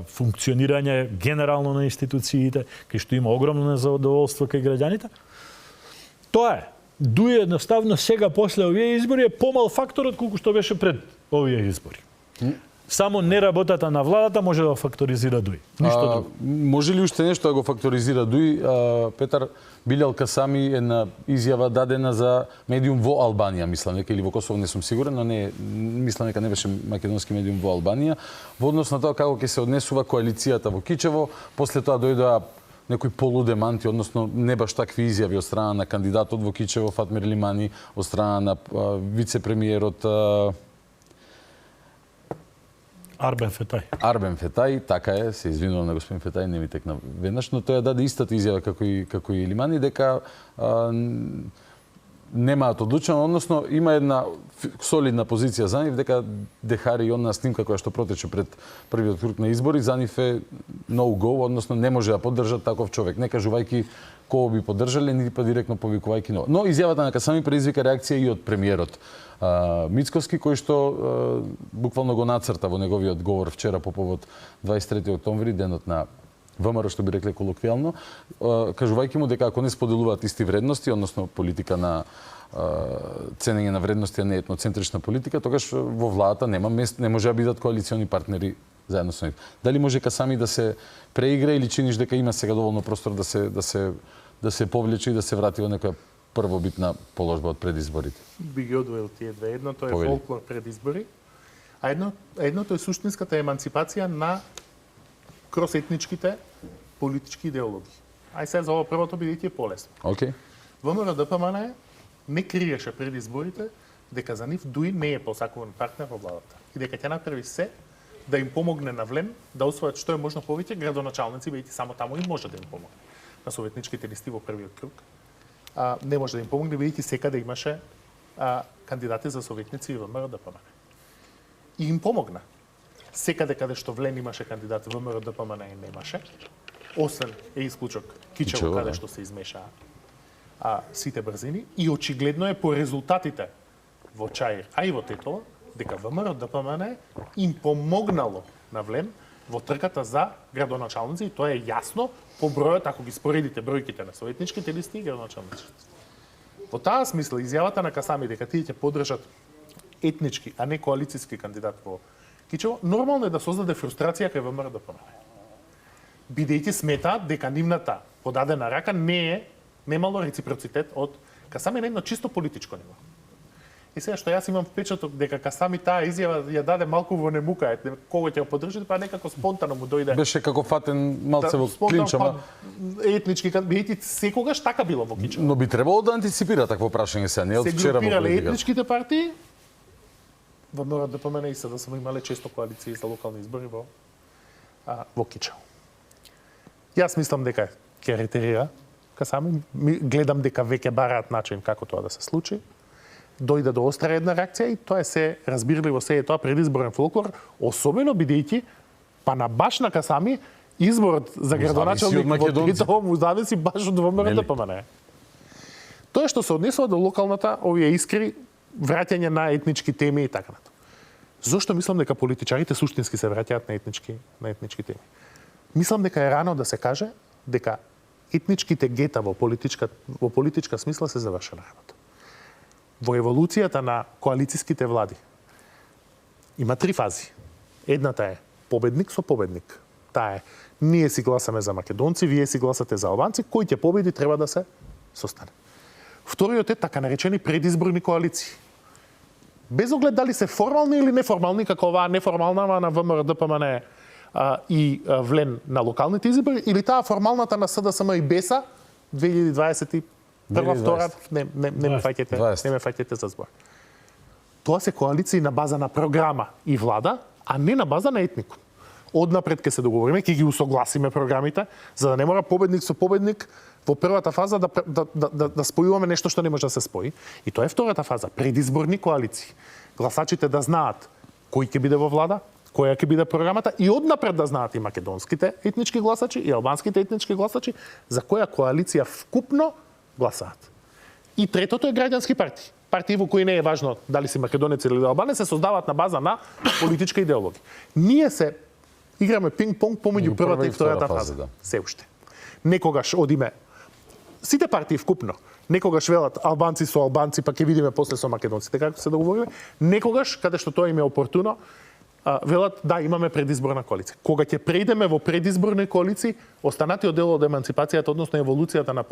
функционирање генерално на институциите, кај што има огромно незадоволство кај граѓаните. Тоа е. Дуи едноставно сега после овие избори е помал факторот колку што беше пред овие избори. Само неработата на владата може да факторизира Дуи. Ништо друго. Може ли уште нешто да го факторизира Дуи? Петар Билјал Касами една изјава дадена за медиум во Албанија, мислам дека, или во Косово, не сум сигурен, но не мислам дека не беше македонски медиум во Албанија, во однос на тоа како ќе се однесува коалицијата во Кичево. После тоа дојдоа некои полудеманти, односно не баш такви изјави од страна на кандидатот во Кичево Фатмир Лимани, од страна на вице-премиерот Арбен Фетај. Арбен Фетај, така е, се извинувам на господин Фетај, не ми текна веднаш, но тој даде истата изјава како и Лимани, дека немаат одлучено, односно има една солидна позиција за нив, дека Дехари и онна снимка која што протече пред првиот круг на избори, за нив е no go, односно не може да поддржат таков човек, не кажувајќи кого би поддржале, нити па директно повикувајќи но. Но изјавата на Касами предизвика реакција и од премиерот Мицковски, кој што буквално го нацрта во неговиот говор вчера по повод 23 октомври, денот на ВМРО, што би рекле колоквијално, кажувајќи му дека ако не споделуваат исти вредности, односно политика на ценење на вредности, а не етноцентрична политика, тогаш во владата нема место, не може да бидат коалициони партнери заедно со нив. Дали може Касами да се преигра или чиниш дека има сега доволно простор да се повлече и да се врати во некоја првобитна положба од предизборите? Би ги одвоил тие две. Едното е фолклор пред избори, а едното е суштинската еманципација на кросетничките политички идеологии. Ај сега за ова првото бидејќи е полесно. ВМРО-ДПМН не криеше пред изборите дека за нив Дуи не е посакуван партнер во владата и дека ќе направи се да им помогне на влем да освојат што е можно повеќе градоначалници, бидејќи само таму им може да им помогне. На советничките листи во првиот круг не може да им помогне, бидејќи секаде имаше кандидати за советници и ВМРО-ДПМН. И им помогна. Секаде каде што Влен имаше кандидат, ВМРО-ДПМН немаше, освен исклучок Кичево, каде што се измешаа сите брзини, и очигледно е по резултатите во Чаир, а и во Тетово, дека ВМРО-ДПМН им помогнало на Влен во трката за градоначалници, и тоа е јасно по бројот, ако ги споредите бројките на советничките листи и градоначалниците. Во таа смисла, изјавата на Касами дека тие ќе поддржат етнички, а не коалицијски кандидат во Кичево, нормално е да создаде фрустрација кај ВМРО-ДПМН. Бидејќи сметаат дека нивната подадена рака немало реципроцитет од Касами на едно чисто политичко ниво. И сега што јас имам впечаток дека Касами таа изјава ја даде малку во немука, кого ќе го поддржите, па некако спонтано му дојде. Беше како фатен малце во клинча, етнички бидејќи секогаш така било во Кичево. Но би требало да антиципира такво прашање сега, не од вчера во политика. Етничките партии во ВМРО-ДПМН и СДСМ имале често коалиции за локални избори во Кичево. Јас мислам дека ќе ретерира Касами, гледам дека веќе бараат начин како тоа да се случи. Дојде до остра една реакција и тоа е се разбирливо, се е тоа предизборен фолклор, особено бидејќи па на баш на Касами изборот за градоначалник во Тетово му зависи баш од ВМРО-ДПМН. Тоа што се однесува до локалната, овие искри враќање на етнички теми и така натаму. Зошто мислам дека политичарите суштински се враќаат на етнички теми? Мислам дека е рано да се каже дека етничките гета во политичка смисла се завршена работа. Во еволуцијата на коалицијските влади има три фази. Едната е победник со победник. таа е. Ние си гласаме за македонци, вие си гласате за албанци, кој ќе победи треба да се состане. Вториот е така наречени предизборни коалиции. Без оглед дали се формални или неформални, како оваа неформална на ВМРО, ДПМН и Влен на локалните избори, или таа формалната на СДСМ и БЕСА 2021 втора, не ме фаќате за збор. Тоа се коалиции на база на програма и влада, а не на база на етникум. Однапред ќе се договориме, ќе ги усогласиме програмите, за да не мора победник со победник во првата фаза да спојуваме нешто што не може да се спои. И тоа е втората фаза, предизборни коалиции. Гласачите да знаат кој ќе биде во влада, која ќе биде програмата и однапред да знаат и македонските етнички гласачи и албанските етнички гласачи за која коалиција вкупно гласаат. И третото е граѓански партии. Партии во кои не е важно дали си македонец или албанец, се создаваат на база на политичка идеологија. Ние се играме пинг-понг помеѓу првата и втората фаза. Се уште. Некогаш одиме сите партии вкупно. Некогаш велат албанци со албанци, па ќе видиме после со македонците како се договориме. Некогаш, каде што тоа им е опортуно, велат да имаме предизборна коалиција. Кога ќе преидеме во предизборни коалиции, останатиот дел од еманципацијата, односно еволуцијата на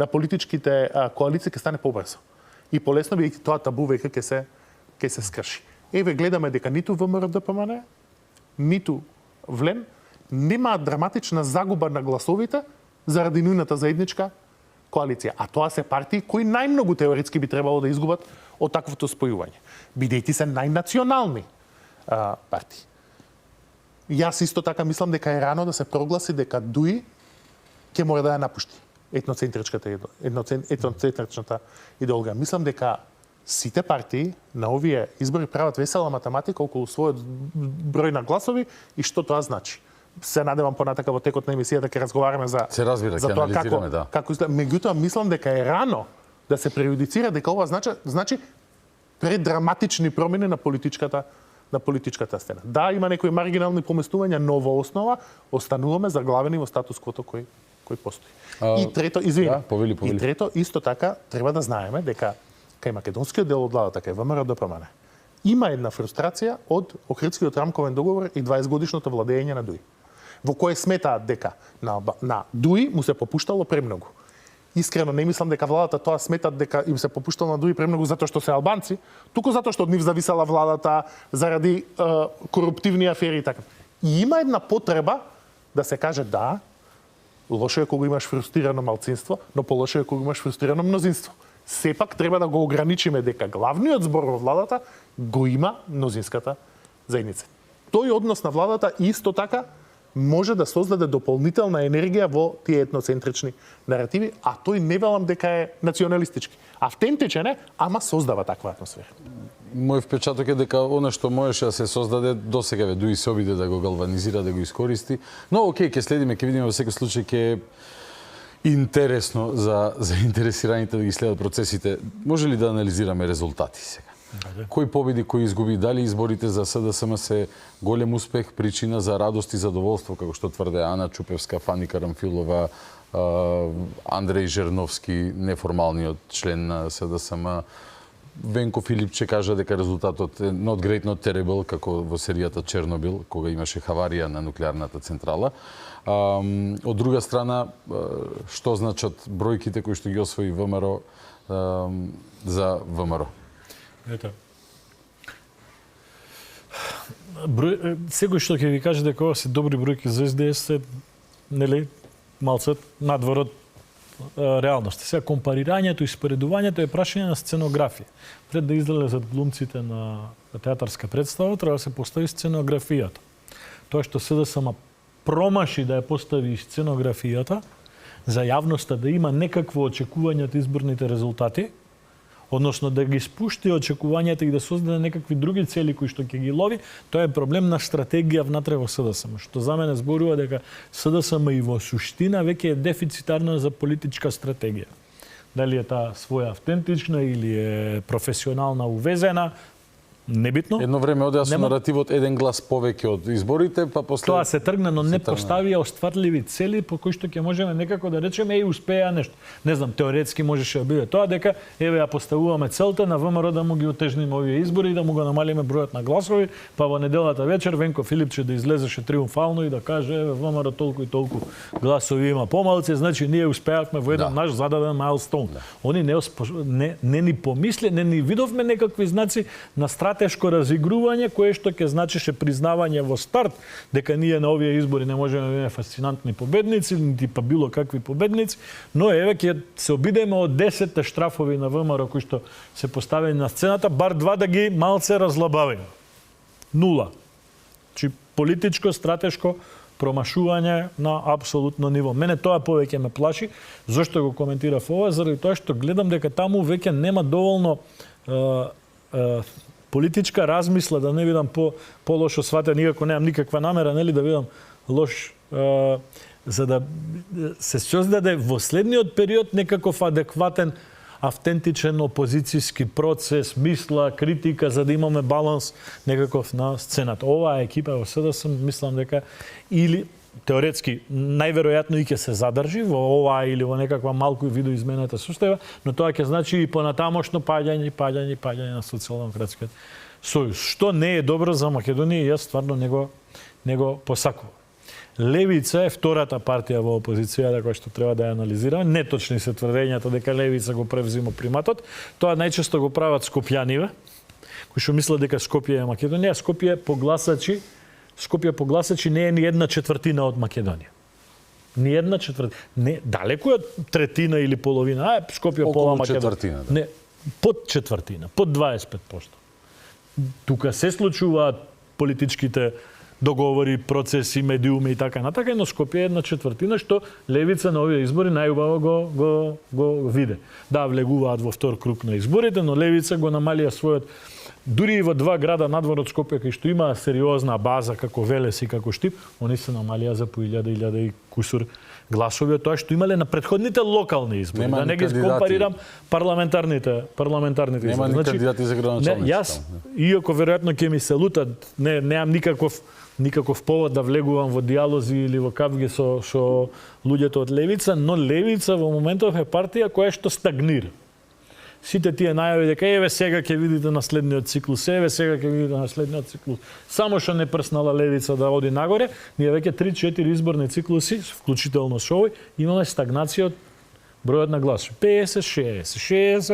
политичките коалиции ќе стане побрзо. И полесно бидејќи тоа табу веќе ќе се скрши. Еве гледаме дека ниту ВМРО ДПМН, ниту Влен немаат драматична загуба на гласовите заради нујната заедничка коалиција. А тоа се партии кои најмногу теоретски би требало да изгубат од таквото спојување, бидејќи се најнационални партии. Јас исто така мислам дека е рано да се прогласи дека ДУИ ќе мора да ја напушти етноцентричната идеологија. Мислам дека сите партии на овие избори прават весела математика околу својот број на гласови и што тоа значи. Се надевам понатака во текот на емисијата ќе разговараме за тоа како изгледа. Меѓутоа мислам дека е рано да се преюдицира дека ова значи преддраматични промени на политичката сцена. Да, има некои маргинални поместувања, но во основа остануваме заглавени во статус-квото кој постои. И трето, и трето, исто така треба да знаеме дека кај македонскиот дел од владата, кај ВМРО ДПМН, има една фрустрација од Охридскиот рамковен договор и 20 годишното владење на ДУИ, во кое сметаат дека на ДУИ му се попуштало премногу. Искрено не мислам дека владата тоа сметат дека им се попуштало на ДУИ премногу затоа што се албанци, туку затоа што од нив зависела владата заради коруптивни афери и така. И има една потреба да се каже да, лошо е кога имаш фрустрирано малцинство, но полошо е кога имаш фрустрирано мнозинство. Сепак треба да го ограничиме дека главниот збор во владата го има мнозинската заедница. Тој однос на владата исто така може да создаде дополнителна енергија во тие етноцентрични наративи, а тој не велам дека е националистички. Автентичен е, ама создава таква атмосфера. Мој впечаток е дека она што можеше да се создаде досега ДУИ се обиде да го галванизира, да го искористи. Но окей, ќе следиме, ќе видиме во секој случај ќе е интересно за заинтересираните да ги следат процесите. Може ли да анализираме резултати сега? Кој победи, кој изгуби? Дали изборите за СДСМ се голем успех, причина за радост и задоволство, како што тврде Ана Чупевска, Фани Карамфилова, Андреј Жерновски, неформалниот член на СДСМ, Венко Филипче кажа дека резултатот е not great, not terrible, како во серијата Чернобил, кога имаше хаварија на нуклеарната централа. Од друга страна, што значат бројките кои што ги освои ВМРО за ВМРО? Ето. Секој што ќе ви каже дека ова се добри бројки за СДС се, нели, малце надвор од реалност. Сега компарирањето и споредувањето е прашање на сценографија. Пред да излезат глумците на театарска представа, треба да се постави сценографијата. Тоа што СДСМ промаши да ја постави сценографијата, за јавноста да има некакво очекување од изборните резултати, односно да ги спушти очекувањата и да создаде некакви други цели кои што ќе ги лови, тоа е проблем на стратегија внатре во СДСМ, што за мене зборува дека СДСМ и во суштина веќе е дефицитарна за политичка стратегија. Дали е таа своја автентична или е професионална увезена, небитно. Едно време одеа со наративот еден глас повеќе од изборите, па после тоа се тргна, но не поставија остварливи цели по кои што ќе можеме некако да речеме успеа нешто. Не знам, теоретски можеше да биде тоа дека еве ја поставуваме целта на ВМРО да му ги отежниме овие избори и да му го намалиме бројот на гласови, па во неделата вечер Венко Филипче да излезеше триумфално и да каже еве ВМРО толку и толку гласови има помалци, значи ние успеавме во еден наш зададен маилстоун. Они не ни помисле, не ни видовме некакви знаци на стратешко разигрување кое што ќе значеше признавање во старт дека ние на овие избори не можеме да бидеме фасцинантни победници, нити па било какви победници, но еве ќе се обидеме од 10 штрафови на ВМРО кои што се поставени на сцената, бар 2 да ги малце разлабаваме. 0. Чи политичко, стратешко промашување на апсолутно ниво. Мене тоа повеќе ме плаши. Зошто го коментирав ова? Заради тоа што гледам дека таму веќе нема доволно политичка размисла, да не видам по-лошо сватен, никако немам никаква намера, нели, да видам лош, за да се создаде во следниот период некаков адекватен, автентичен опозицијски процес, мисла, критика, за да имаме баланс некаков на сцената. Оваа екипа во СДСМ, мислам дека или теоретски најверојатно и ќе се задржи во оваа или во некаква малку видоизменета состојба, но тоа ќе значи и понатамошно паѓање на социјалдемократскиот сојуз, што не е добро за Македонија и јас стварно не го посакувам. Левица е втората партија во опозицијата која што треба да ја анализираме. Неточни се тврдењата дека Левица го превзима приматот. Тоа најчесто го прават скопјаниве, кои што мислат дека Скопје е Македонија. Скопје по гласачи не е ни 1/4 од Македонија. Ни 1/4. Не, далеку од третина или половина. Скопје пола Македонија. Не, под четвртина, под 25%. Тука се случуваат политичките договори, процеси, медиуми и така натака, но Скопје е 1/4, што Левица на овие избори најубаво го виде. Да, влегуваат во втор круг на изборите, но Левица го намалија својот. Дури и во 2 града надвор од Скопје, кои што имаа сериозна база, како Велес и како Штип, они се намалија за по 1000 и кусур гласови од тоа што имале на претходните локални избори. Да не ги компарирам парламентарните избори. Нема ни кандидати за градоначалници. Јас, иако веројатно ќе ми се лутат, немам никаков повод да влегувам во диалози или во кавги со луѓето од Левица, но Левица во моментов е партија која што стагнира. Сите тие најави дека еве сега ќе видите на следниот циклус, еве сега ќе видите на следниот циклус. Само што не прснала Левица да оди нагоре, ние веќе 3-4 изборни циклуси, вклучително со овој, имаме стагнација од бројот на гласови. 50-60,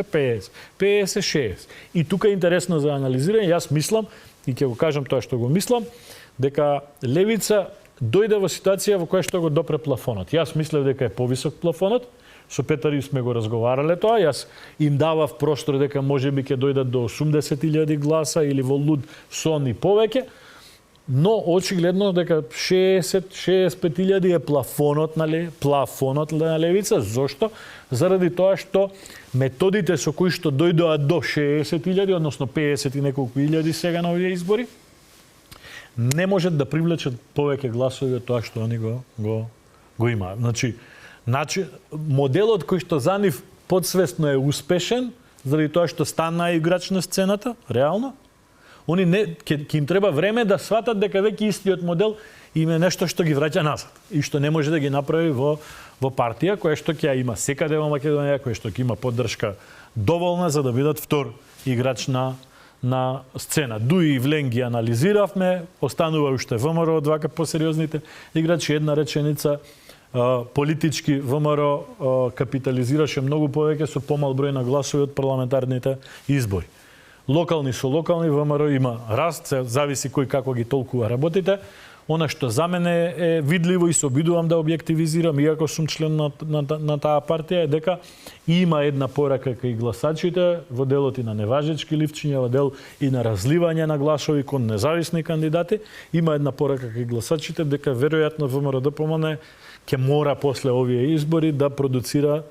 60-50, 50-60. И тука е интересно за анализирање, јас мислам, и ќе го кажам тоа што го мислам, дека Левица дојде во ситуација во која што го допре плафонот. Јас мислев дека е повисок плафонот, со Петар сме го разговарале тоа, јас им давав простор дека можеби ќе дојдат до 80.000 гласа или во луд сон и повеќе, но очигледно дека 60-65.000 е плафонот на Левица. Зошто? Заради тоа што методите со кои што дојдоа до 60.000, односно 50 и неколку илјади сега на овие избори, не можат да привлечат повеќе гласови од тоа што они го имаат. Значи, моделот кој што за нив подсвесно е успешен, заради тоа што стана играч на сцената, реално, они ќе им треба време да сватат дека веќе истиот модел им е нешто што ги враќа назад и што не може да ги направи во партија која што ќе има секаде во Македонија, која што ќе има поддршка доволна за да бидат втор играч на сцена. Дуи и Влен ги анализиравме, останува уште ВМРО од вака посериозните играчи. Една реченица, политички ВМРО капитализираше многу повеќе со помал број на гласови од парламентарните избори. Локални со локални ВМРО има раст, зависи кој како ги толкува работите. Она што за мене е видливо и се обидувам да објективизирам, иако сум член на таа партија, е дека има една порака кај гласачите во делот и на неважечки ливчиња, во дел и на разливање на гласови кон независни кандидати. Има една порака кај гласачите дека веројатно ВМРО ДПМН ќе мора после овие избори да продуцира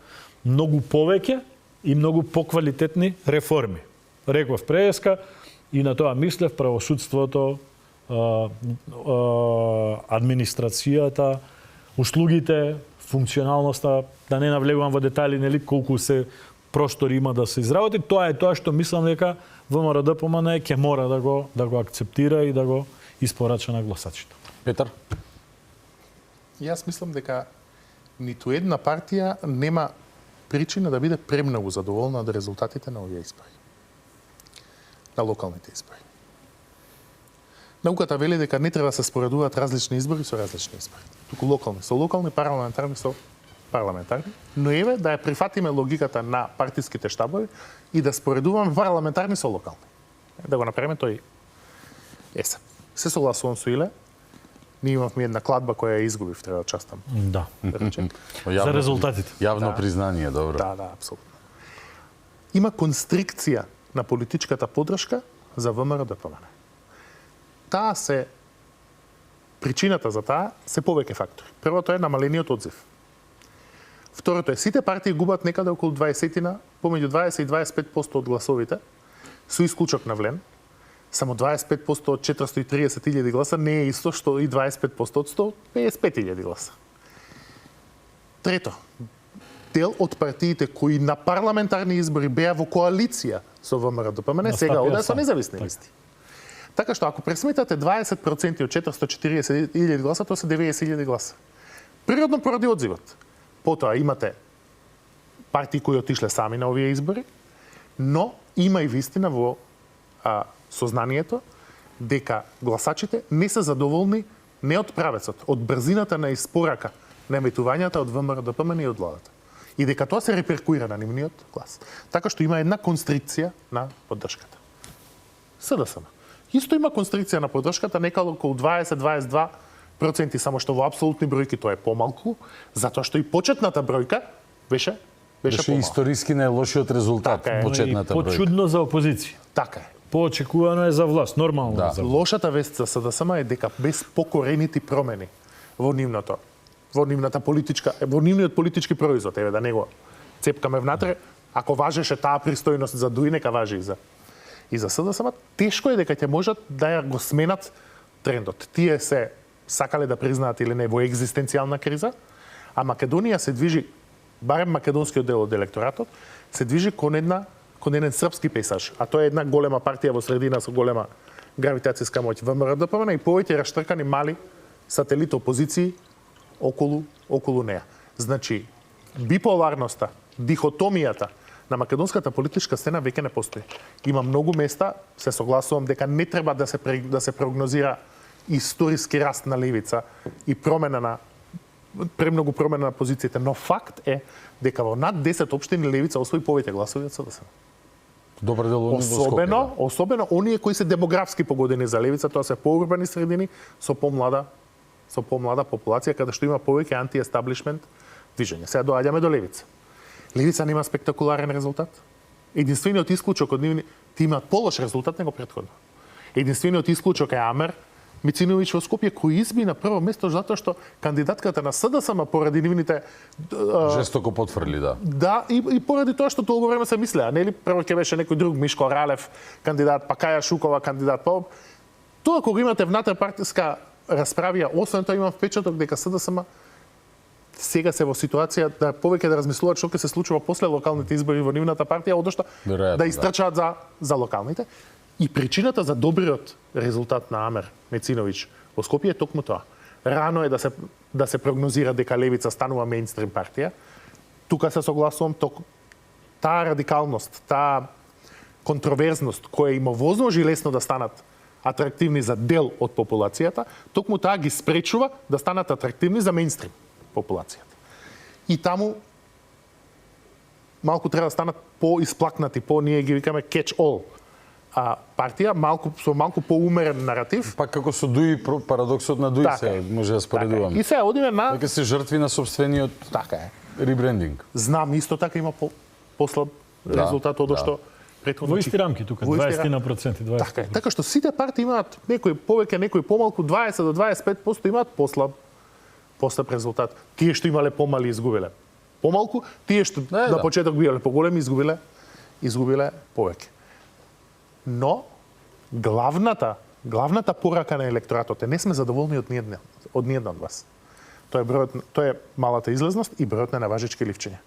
многу повеќе и многу поквалитетни реформи. Реков преска и на тоа мислев, правосудството, администрацијата, услугите, функционалноста, да не навлегувам во детали, нели колку се простори има да се изработи. Тоа е тоа што мислам дека ВМРО ДПМН ќе мора да го акцептира и да го испорача на гласачите. Петар? Јас мислам дека ниту една партија нема причина да биде премногу задоволна од резултатите на овие избори. На локалните избори. Науката вели дека не треба да се споредуваат различни избори со различни избори. Туку локални со локални, парламентарни со парламентарни. Но еве да ја прифатиме логиката на партиските штабови и да споредуваме парламентарни со локални. Да го направиме тој есен. Се согласувам со Иле. Ние имавме една кладба која ја изгубив, треба да частам. Да. За резултатите. Јавно признание, добро. Да, апсолутно. Има констрикција на политичката поддршка за ВМРО ДПМН. Таа се причината за таа се повеќе фактори. Првото е намалениот одзив. Второто е сите партии губат некаде околу 20-тина, помеѓу 20 и 25% од гласовите, со исклучок на Влен. Само 25% од 430.000 гласа не е исто што и 25% од 155.000 гласа. Трето, дел од партиите кои на парламентарни избори беа во коалиција со ВМРО ДПМН сега одеа со независни листи. Така што ако пресметате 20% од 440.000 гласа, тоа се 90.000 гласа. Природно поради одзивот. Потоа имате партии кои отишле сами на овие избори, но има и вистина во сознанието дека гласачите не се задоволни не од правецот, од брзината на испорака на еметувањата од ВМРО ДПМН и од владата. И дека тоа се реперкуира на нивниот глас. Така што има една констрикција на поддршката. СДСМ. Исто има констрикција на поддршката, некаде околу 20-22%, само што во апсолутни бројки тоа е помалку, затоа што и почетната бројка беше историски најлошиот резултат, почетната бројка. Почудно за опозиција. Така е. Поочекувано е за власт, нормално е за власт. Лошата вест за СДСМ е дека без покоренити промени во нивниот политички производ, еве да не го цепкаме внатре, ако важеше таа пристојност за ДУИ, нека важи и за СДСМ, тешко е дека ќе можат да ја го сменат трендот. Тие се сакале да признаат или не во екзистенцијална криза, а Македонија се движи, барем македонскиот дел од електоратот, се движи кон еден српски пейсаж, а тоа е една голема партија во средина со голема гравитацијска моќ ВМРО ДПМН и повеќе раштркани мали сателит опозиции околу неа. Значи, биполарноста, дихотомијата на македонската политичка сцена веќе не постои. Има многу места, се согласувам дека не треба да се прогнозира историски раст на левица и премногу промена на позициите, но факт е дека во над 10 општини левица освои повеќе гласови од СДСМ. Добро дело особено оние кои се демографски погодени за левица, тоа се поурбани средини со помлада популација, каде што има повеќе анти-естаблишмент движење. Сега доаѓаме до левица. Левица нема спектакуларен резултат. Единствениот исклучок од нивни имаат полош резултат него претходно. Единствениот исклучок е Амер Мициновиќ во Скопје, кој изби на прво место затоа што кандидатката на СДСМ поради нивните жестоко потврли, да. Да, и поради тоа што толку време се мислеа, нели прво ќе беше некој друг Мишко Ралев кандидат, па Каја Шукова кандидат, па тоа кога имате внатре партиска расправија, освен тоа имам впечаток дека СДСМ сега се во ситуација да повеќе да размислуваат што ќе се случува после локалните избори во нивната партија, одошто да истрчаат за локалните. И причината за добриот резултат на Амер Мициновиќ во Скопје е токму тоа. Рано е да се прогнозира дека левица станува мејнстрим партија. Тука се согласувам, таа радикалност, таа контроверзност која им овозможи лесно да станат атрактивни за дел од популацијата, токму таа ги спречува да станат атрактивни за мејнстрим популацијата. И таму малку треба да станат поисплакнати, ние ги викаме catch all партија, со малку поумерен наратив. Пак како со ДУИ, парадоксот на ДУИ се може да споредуваме. И сега одиме на... Дека се жртви на сопствениот ребрендинг. Знам, исто така има послаб резултат од што претходно. Во исти рамки тука, 20%. Така што сите партии имаат некој повеќе, некој помалку, 20 до 25% имаат послаб резултат. Тие што имале помали изгубиле помалку, тие што на почеток биле поголеми изгубиле повеќе. Но главната порака на електоратот е не сме задоволни од ниедна од вас. Тоа е малата излезност и бројот на неважички ливчиња.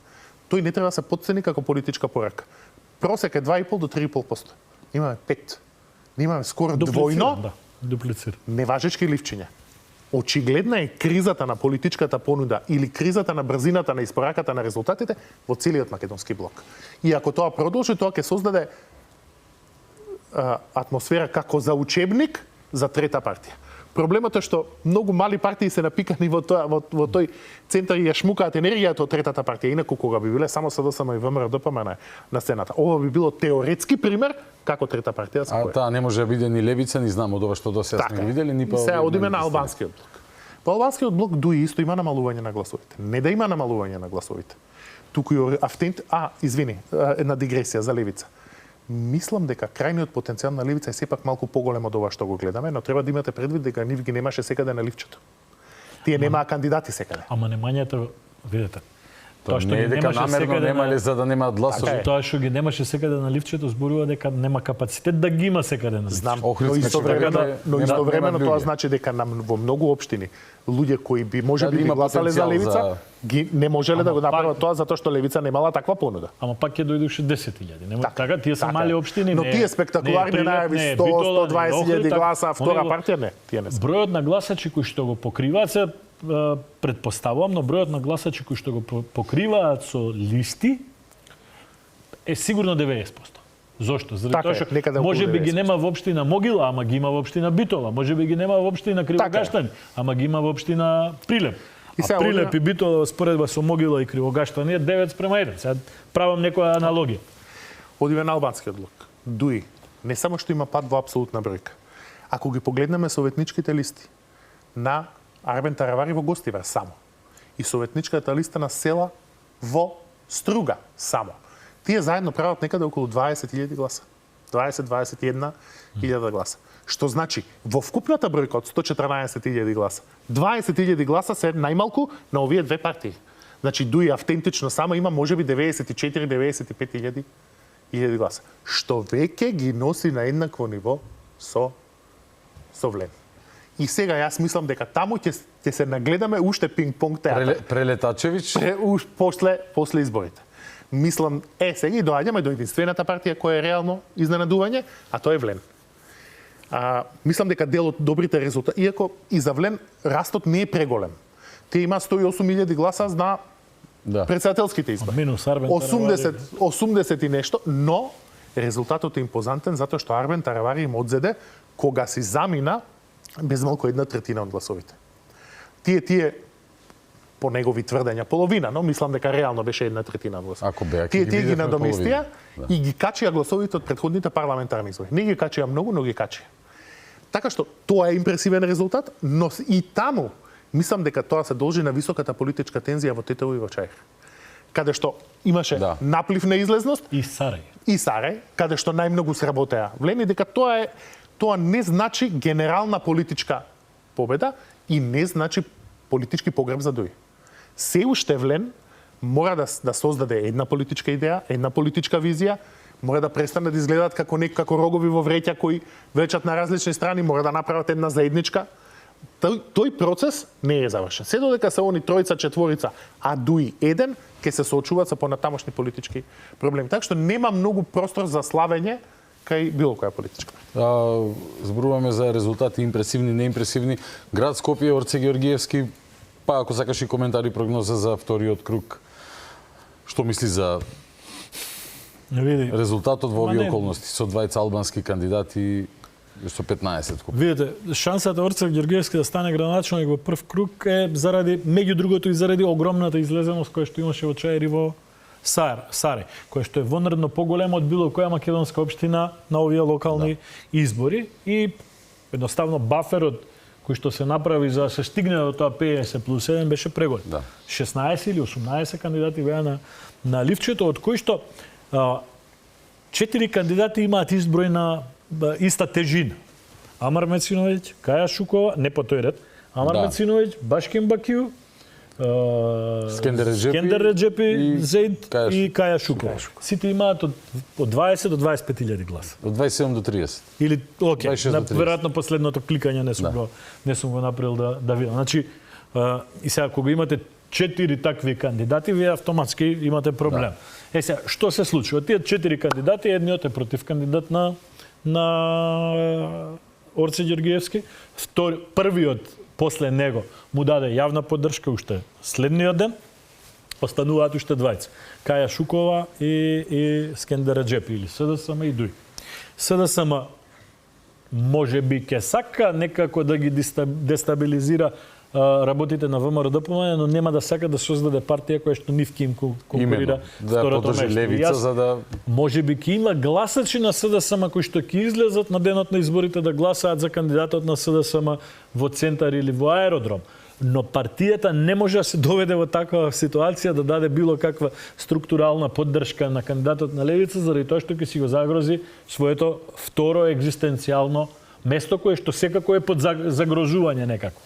Тој не треба да се потцени како политичка порака. Просек е 2,5 до 3,5%. имаме 5. Ние имаме скоро Дуплицира, двојно да, дуплицира. неважечки ливчиња. Очигледна е кризата на политичката понуда или кризата на брзината на испораката на резултатите во целиот македонски блок. И ако тоа продолжи, тоа ќе создаде атмосфера како за учебник за трета партија. Проблемот е што многу мали партии се напикани во тој центар и ја шмукаат енергијата од третата партија. Инаку кога би биле само СДСМ и ВМРО ДПМН на сцената, ова би било теоретски пример како трета партија се појави. Таа не може да биде ни левица, ни знам од ова што до сега сме видели, ни па. Сега одиме на албанскиот блок. По албанскиот блок дуи исто има намалување на гласовите. Не да има намалување на гласовите. Туку и една дигресија за левица. Мислам дека крајниот потенцијал на левица е сепак малку поголем од ова што го гледаме, но треба да имате предвид дека нив ги немаше секаде на ливчето. Тие немаа кандидати секаде. Ама немањето, видете. Тоа што не е дека намерно немале за да немаат гласови. Тоа што ги немаше секаде на ливчето зборува дека нема капацитет да ги има секаде на ливчето. Знам, но истовремено тоа значи дека во многу општини луѓе кои би можеби би гласале за левица, ги не можеле да го направат тоа затоа што левица немала таква понуда. Ама пак ќе дојдуше 10.000. Нема така, тие се мали општини, но тие спектакуларни најави 100-120.000 гласа, втора партија не, тие не се. Бројот на гласачи кои што го покриваат се предпоставувам, но бројот на гласачи кои што го покриваат со листи е сигурно 90%. Зошто? Заради тоа што може би ги нема во општина Могила, ама ги има во општина Битола, може би ги нема во општина Кривогаштани, ама ги има во општина Прилеп. А Прилеп и Битола споредба со Могила и Кривогаштани е 9:1. Сега правам некоја аналогија. Одиме на албанскиот блок. Дуи, не само што има пад во апсолутна бројка. Ако ги погледнеме советничките листи на Арбен Таравари во Гостивар само и советничката листа на Села во Струга само, тие заедно прават некаде околу 20.000 гласа. 20-21.000 гласа. Што значи, во вкупната бројка од 114.000 гласа, 20.000 гласа се најмалку на овие две партии. Значи, Дуи автентично само има можеби 94-95.000 гласа. Што веќе ги носи на еднакво ниво со Влен. И сега јас мислам дека таму ќе се нагледаме уште пинг-понг театар. Прелетачевич? После изборите. Мислам, сега и доаѓаме до единствената партија која е реално изненадување, а тоа е Влен. Мислам дека дел од добрите резултати, иако и за Влен растот не е преголем. Те има 108.000 гласа на председателските избори. Минус Арбен 80 и нешто, но резултатот е импозантен затоа што Арбен Таравари им одзеде кога си замина без малку 1/3 од гласовите. Тие по негови тврдења половина, но мислам дека реално беше 1/3 од гласовите. Тие ги надоместија и ги качија гласовите од претходните парламентарни избори. Не ги качија многу, но ги качија. Така што тоа е импресивен резултат, но и таму мислам дека тоа се должи на високата политичка тензија во Тетово и во Чаир. Каде што имаше наплив на излезност и Сарај, каде што најмногу сработеа Влени, дека тоа не значи генерална политичка победа и не значи политички погреб за Дуи. Се уште Влен мора да создаде една политичка идеја, една политичка визија, мора да престане да изгледаат како рогови во вреќа кои влечат на различни страни, мора да направат една заедничка. Тој процес не е завршен. Се додека се они тројца, четворица, а Дуи еден, ќе се соочуваат со понатамошни политички проблеми. Така што нема многу простор за славење кај било која политичка. Зборуваме за резултати импресивни, неимпресивни. Град Скопје, Орце Георгиевски, па ако сакаш и коментари, прогноза за вториот круг. Што мисли за резултатот во овие околности со двајца албански кандидати со 15 куп? Видете, шансата Орце Георгиевски да стане градоначелник во прв круг е заради, меѓу другото и заради огромната излезеност која што имаше во Чаир и во Сарај, која што е вонредно поголема од било која македонска општина на овие локални избори и едноставно баферот кој што се направи за да се стигне до тоа 50+1 беше преголем. 16 или 18 кандидати беа на ливчето, од кои што 4 кандидати имаат ист број на иста тежина. Амар Мециновиќ, Каја Шукова, не по тој ред, Амар Мециновиќ, Башкин Бакију, Скендер Реджепи, Зейд и Каја Шукова. Сите имаат од 20 до 25.000 гласа. Од 27 до 30. Или, веројатно последното кликање не сум го направил да видам. Значи, и сега, кога имате 4 такви кандидати, вие автоматски имате проблем. Сега, што се случува? Тие 4 кандидати, едниот е против кандидат на на Орце Ѓоргиевски. Првиот после него му даде јавна поддршка уште следниот ден. Остануваат уште двајца. Каја Шукова и Скендер Реджепи или СДСМ и ДУИ. СДСМ може би ќе сака некако да ги дестабилизира работите на ВМРО-ДПМН, но нема да сака да создаде партија која што нив ќе им конкурира второто место. Левица за да може би ќе има гласачи на СДСМ кои што ќе излезат на денот на изборите да гласаат за кандидатот на СДСМ во центар или во аеродром. Но партијата не може да се доведе во таква ситуација да даде било каква структурална поддршка на кандидатот на левица заради тоа што ќе си го загрози своето второ екзистенцијално место кое што секако е под загрожување некако.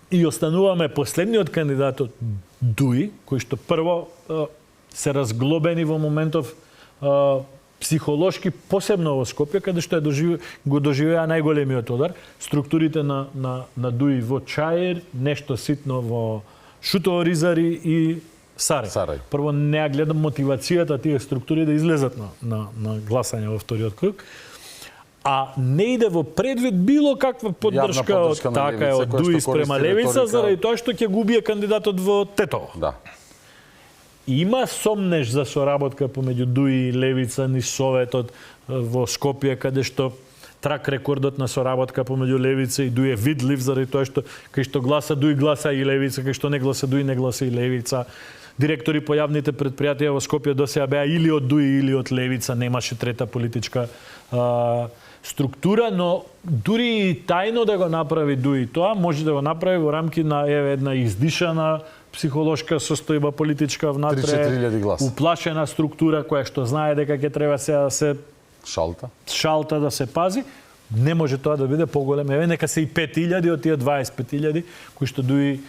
И остануваме последниот кандидат од ДУИ, кој што прво се разглобени во моментов психолошки, посебно во Скопје, каде што го доживеа најголемиот удар. Структурите на ДУИ во Чаир, нешто ситно во Шутово Ризари и Сарај. Прво не ја гледам мотивацијата тие структури да излезат на гласање во вториот круг. А не иде во предвид било каква поддршка од така од ДУИ спрема левица, заради тоа што ќе губие кандидатот во Тетово. Да. Има сомнеж за соработка помеѓу ДУИ и левица низ Советот во Скопје, каде што трак рекордот на соработка помеѓу левица и ДУИ е видлив, заради тоа што кај што гласа ДУИ гласа и левица, кај што не гласа ДУИ не гласа и левица. Директори по јавните предпријатија во Скопје досега беа или од ДУИ или од левица, немаше трета политичка структура, но дури и тајно да го направи ДУИ тоа, може да го направи во рамки на една издишана психолошка состојба политичка внатре, 3-4 гласа. Уплашена структура која што знае дека ќе треба сега да се шалта да се пази, не може тоа да биде поголем. Еве нека се и 5.000 од тие 25.000 кои што ДУИ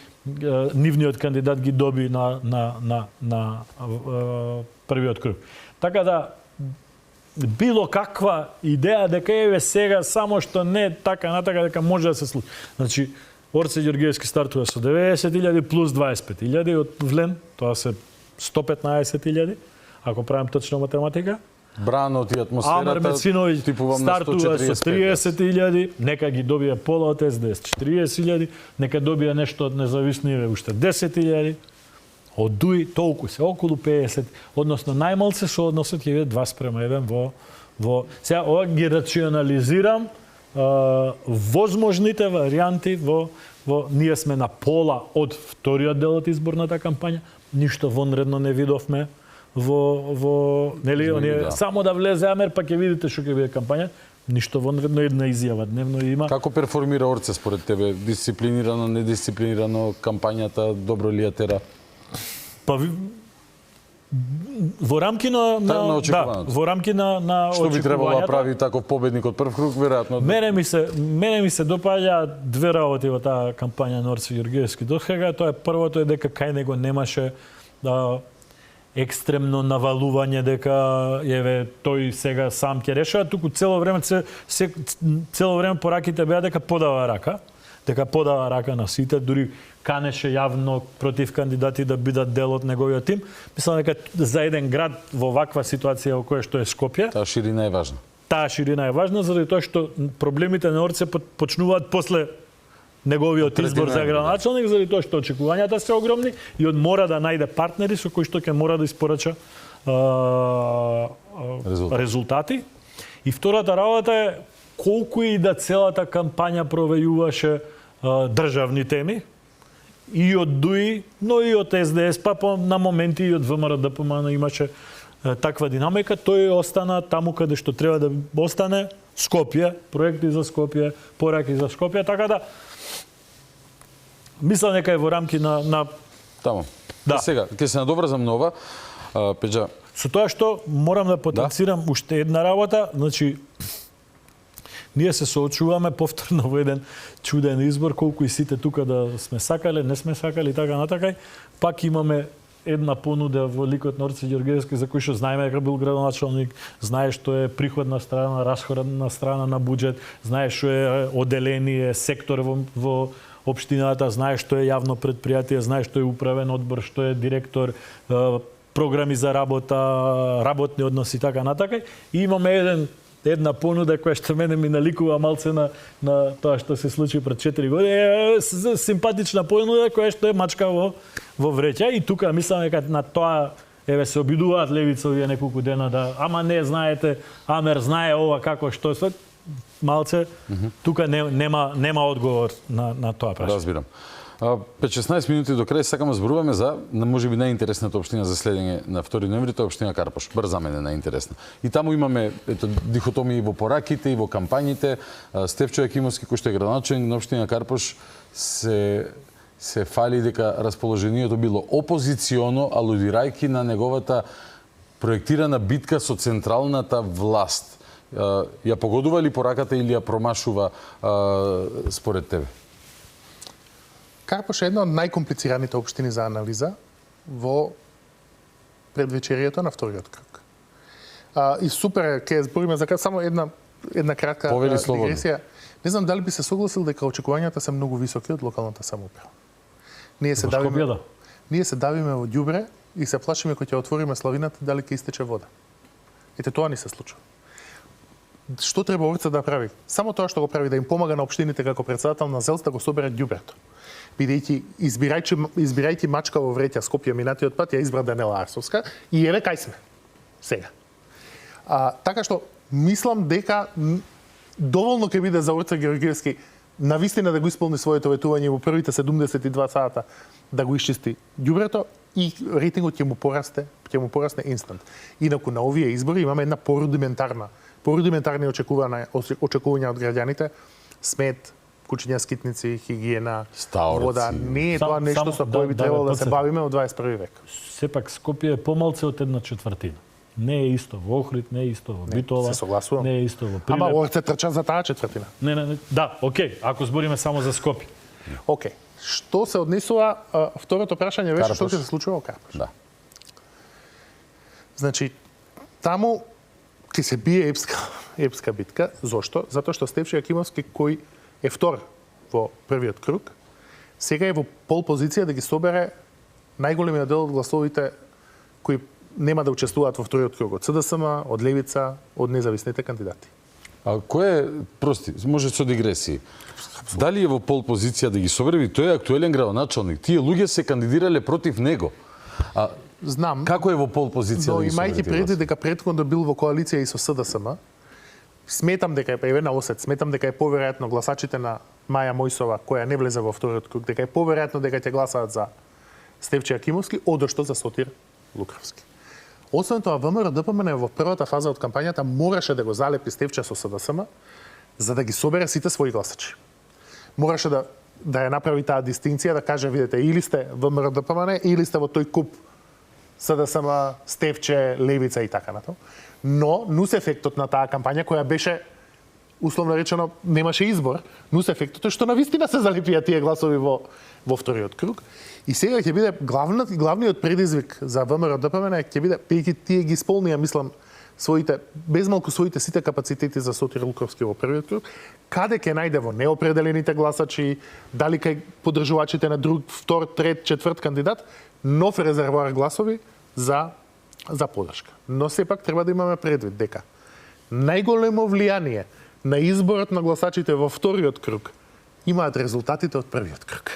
нивниот кандидат ги доби на првиот круг. Така да било каква идеја дека еве сега само што не така натака дека може да се случи. Значи Орце Ѓоргиевски стартува со 90.000 плюс 25.000 од Влен, тоа се 115.000, ако правам точна математика. Бранот и атмосферата. Амар Мециновиќ стартува со 30.000, нека ги добија пола од СДС 40.000, нека добија нешто од независниве уште 10.000. Од ДУИ толку се, околу 50, односно најмалце со односот ќе биде 2:1 во сега ова ги рационализирам возможните варијанти во ние сме на пола од вториот дел од изборната кампања, ништо вонредно не видовме во нели оние само да влезе Амер па ќе видите што ќе биде кампања. Ништо вонредно, една изјава дневно има. Како перформира Орце според тебе? Дисциплинирано, недисциплинирано кампањата, добро ли ја тера? Па во рамки на во рамки на што би требало да прави таков победник од прв круг веројатно? Мене ми се допаѓа две работи во таа кампања на Орце Ѓоргиевски. Досега тоа е првото е дека кај него немаше екстремно навалување дека еве тој сега сам ќе решава, туку цело време пораките беа дека подава рака на сите, дури канеше јавно против кандидати да бидат дел од неговиот тим. Мислам дека за еден град во ваква ситуација во која што е Скопје, таа ширина е важна. Таа ширина е важна заради тоа што проблемите на Орце почнуваат после неговиот избор за градоначалник, заради тоа што очекувањата се огромни и мора да најде партнери со кои што ќе мора да испорача резултати. И втората работа е колку и да целата кампања провејуваше државни теми и од ДУИ, но и од СДС, па на моменти и од ВМРО-ДПМН имаше таква динамика. Тој остана таму каде што треба да остане, Скопје, проекти за Скопје, пораки за Скопје, така да мислам дека е во рамки на таму. Да. Сега ќе се надоврзам на ова, Пеџа. Со тоа што морам да потенцирам уште една работа, значи ние се соочуваме повторно во еден чуден избор, колку и сите тука да сме сакале, не сме сакали, така натака. Пак имаме една понуда во ликот на Орце Ѓоргиевски, за кој што знаеме дека бил градоначалник, знае што е приходна страна, расходна страна на буџет, знае што е оделение, сектор во општината, знае што е јавно предпријатие, знае што е управен одбор, што е директор, програми за работа, работни односи така натака. И имаме една понуда која што мене ми наликува малце на тоа што се случи пред 4 години. Симпатична понуда која што е мачка во вреќа и тука мислам дека на тоа се обидуваат левица овие неколку дена да ама не знаете, Амер знае ова како што се малце тука нема одговор на тоа прашање. Разбирам. 5-16 минути до крај сакаме зборуваме за можеби најинтересната општина за следење на 2 ноември, тоа е општина Карпош. Бар за мене најинтересна. И таму имаме дихотомии во пораките и во кампањите. Стефчо Јакимовски кој што е градоначелник на општина Карпош се фали дека расположението било опозиционо, алудирајќи на неговата проектирана битка со централната власт. Ја погодува ли пораката или ја промашува според тебе? Карпош е една од најкомплицираните општини за анализа во предвечерието на вториот крug. И супер, ќе збориме за само една кратка дигресија. Не знам дали би се согласил дека очекувањата се многу високи од локалната самоуправа. Ние се давиме во ѓубре и се плашиме кога ќе отвориме славината дали ќе истече вода. Ете тоа ни се случува. Што треба Орца да прави? Само тоа што го прави, да им помага на општините како председател на ЗЕЛС да го собере ѓубрето. Бидејќи избирајќи мачка во вреќа Скопје минатиот пат ја избра Данела Арсовска и еве кај сме сега. Така што мислам дека доволно ќе биде за Орца Георгиевски навистина да го исполни своето ветување во првите 72 сата да го исчисти ѓубрето и рейтингот ќе му порасне инстант. Инаку на овие избори имаме една порудиментарни очекувања од граѓаните, смет, кучиња скитници, хигиена, вода. Не е тоа нешто со кое би требало да се бавиме во 21 век. Сепак Скопје е помалце од 1/4. Не е исто во Охрид, не е исто во Битола, не е исто во Прилеп. Ама Орце трча за таа четвртина. Не. Да, окей, ако збориме само за Скопје. Окей. Што се однесува второто прашање беше што ќе се случува во Карпош. Да. Значи таму ќе се бие епска битка. Зошто? Затоа што Стефчо Јакимовски кој е втор во првиот круг, сега е во пол позиција да ги собере најголемиот дел од гласовите кои нема да учествуваат во вториот круг од СДСМ, од Левица, од независните кандидати. А кој е, прости, може со дигресии. Дали е во пол позиција да ги собере, тој е актуелен градоначалник. Тие луѓе се кандидирале против него. Знам. Како е во пол позиција но да ги собере? Имајќи предвид дека претходно бил во коалиција и со СДСМ, сметам дека е на осет, сметам дека е поверојатно гласачите на Маја Мојсова, која не влезе во вториот круг, дека е поверојатно дека ќе гласаат за Стефчо Јакимовски, одошто за Сотир Лукровски. Освен тоа, ВМРО ДПМН во првата фаза од кампањата мораше да го залепи Стефче со СДСМ за да ги собере сите своји гласачи. Мораше да ја направи таа дистинција, да каже, видете, или сте ВМРО ДПМН, или сте во тој куп СДСМ, Стефче, Левица и така натаму. Но нус ефектот на таа кампања која беше условно речено немаше избор, нус ефектот е што навистина се залепија тие гласови во вториот круг. И сега ќе биде главниот предизвик за ВМРО ДПМН ќе биде пејќи тие ги исполнија, мислам, безмалку своите сите капацитети за Сотир Лукровски во првиот круг, каде ќе најде во неопределените гласачи, дали кај поддржувачите на друг, втор, трет, четврт кандидат, нов резервоар гласови за поддршка. Но сепак треба да имаме предвид дека најголемо влијание на изборот на гласачите во вториот круг имаат резултатите од првиот круг.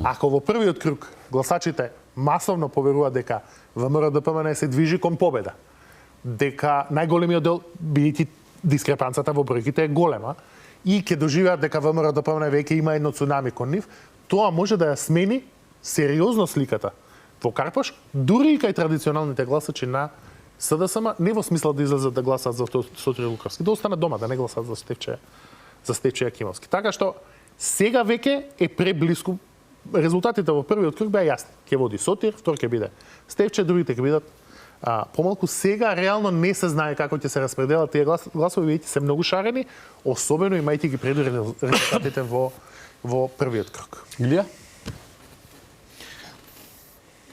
Ако во првиот круг гласачите масовно поверуваат дека ВМРО ДПМН се движи кон победа, дека најголемиот дел, бидејќи дискрепанцата во бројките е голема, и ќе доживеат дека ВМРО ДПМН веќе има едно цунами кон нив, тоа може да ја смени сериозно сликата во Карпош, дури и кај традиционалните гласачи на СДСМ, не во смисла да излезат да гласат за Сотир Лукровски, да останат дома, да не гласат за Стефче Јакимовски. Така што сега веќе е преблиску. Резултатите во првиот круг беа јасни. Ќе води Сотир, втор ќе биде Стефче, другите ќе бидат помалку. Сега реално не се знае како ќе се распределат тие гласови, веќе се многу шарени, особено имајќи ги преду резултатите во првиот круг. Илија?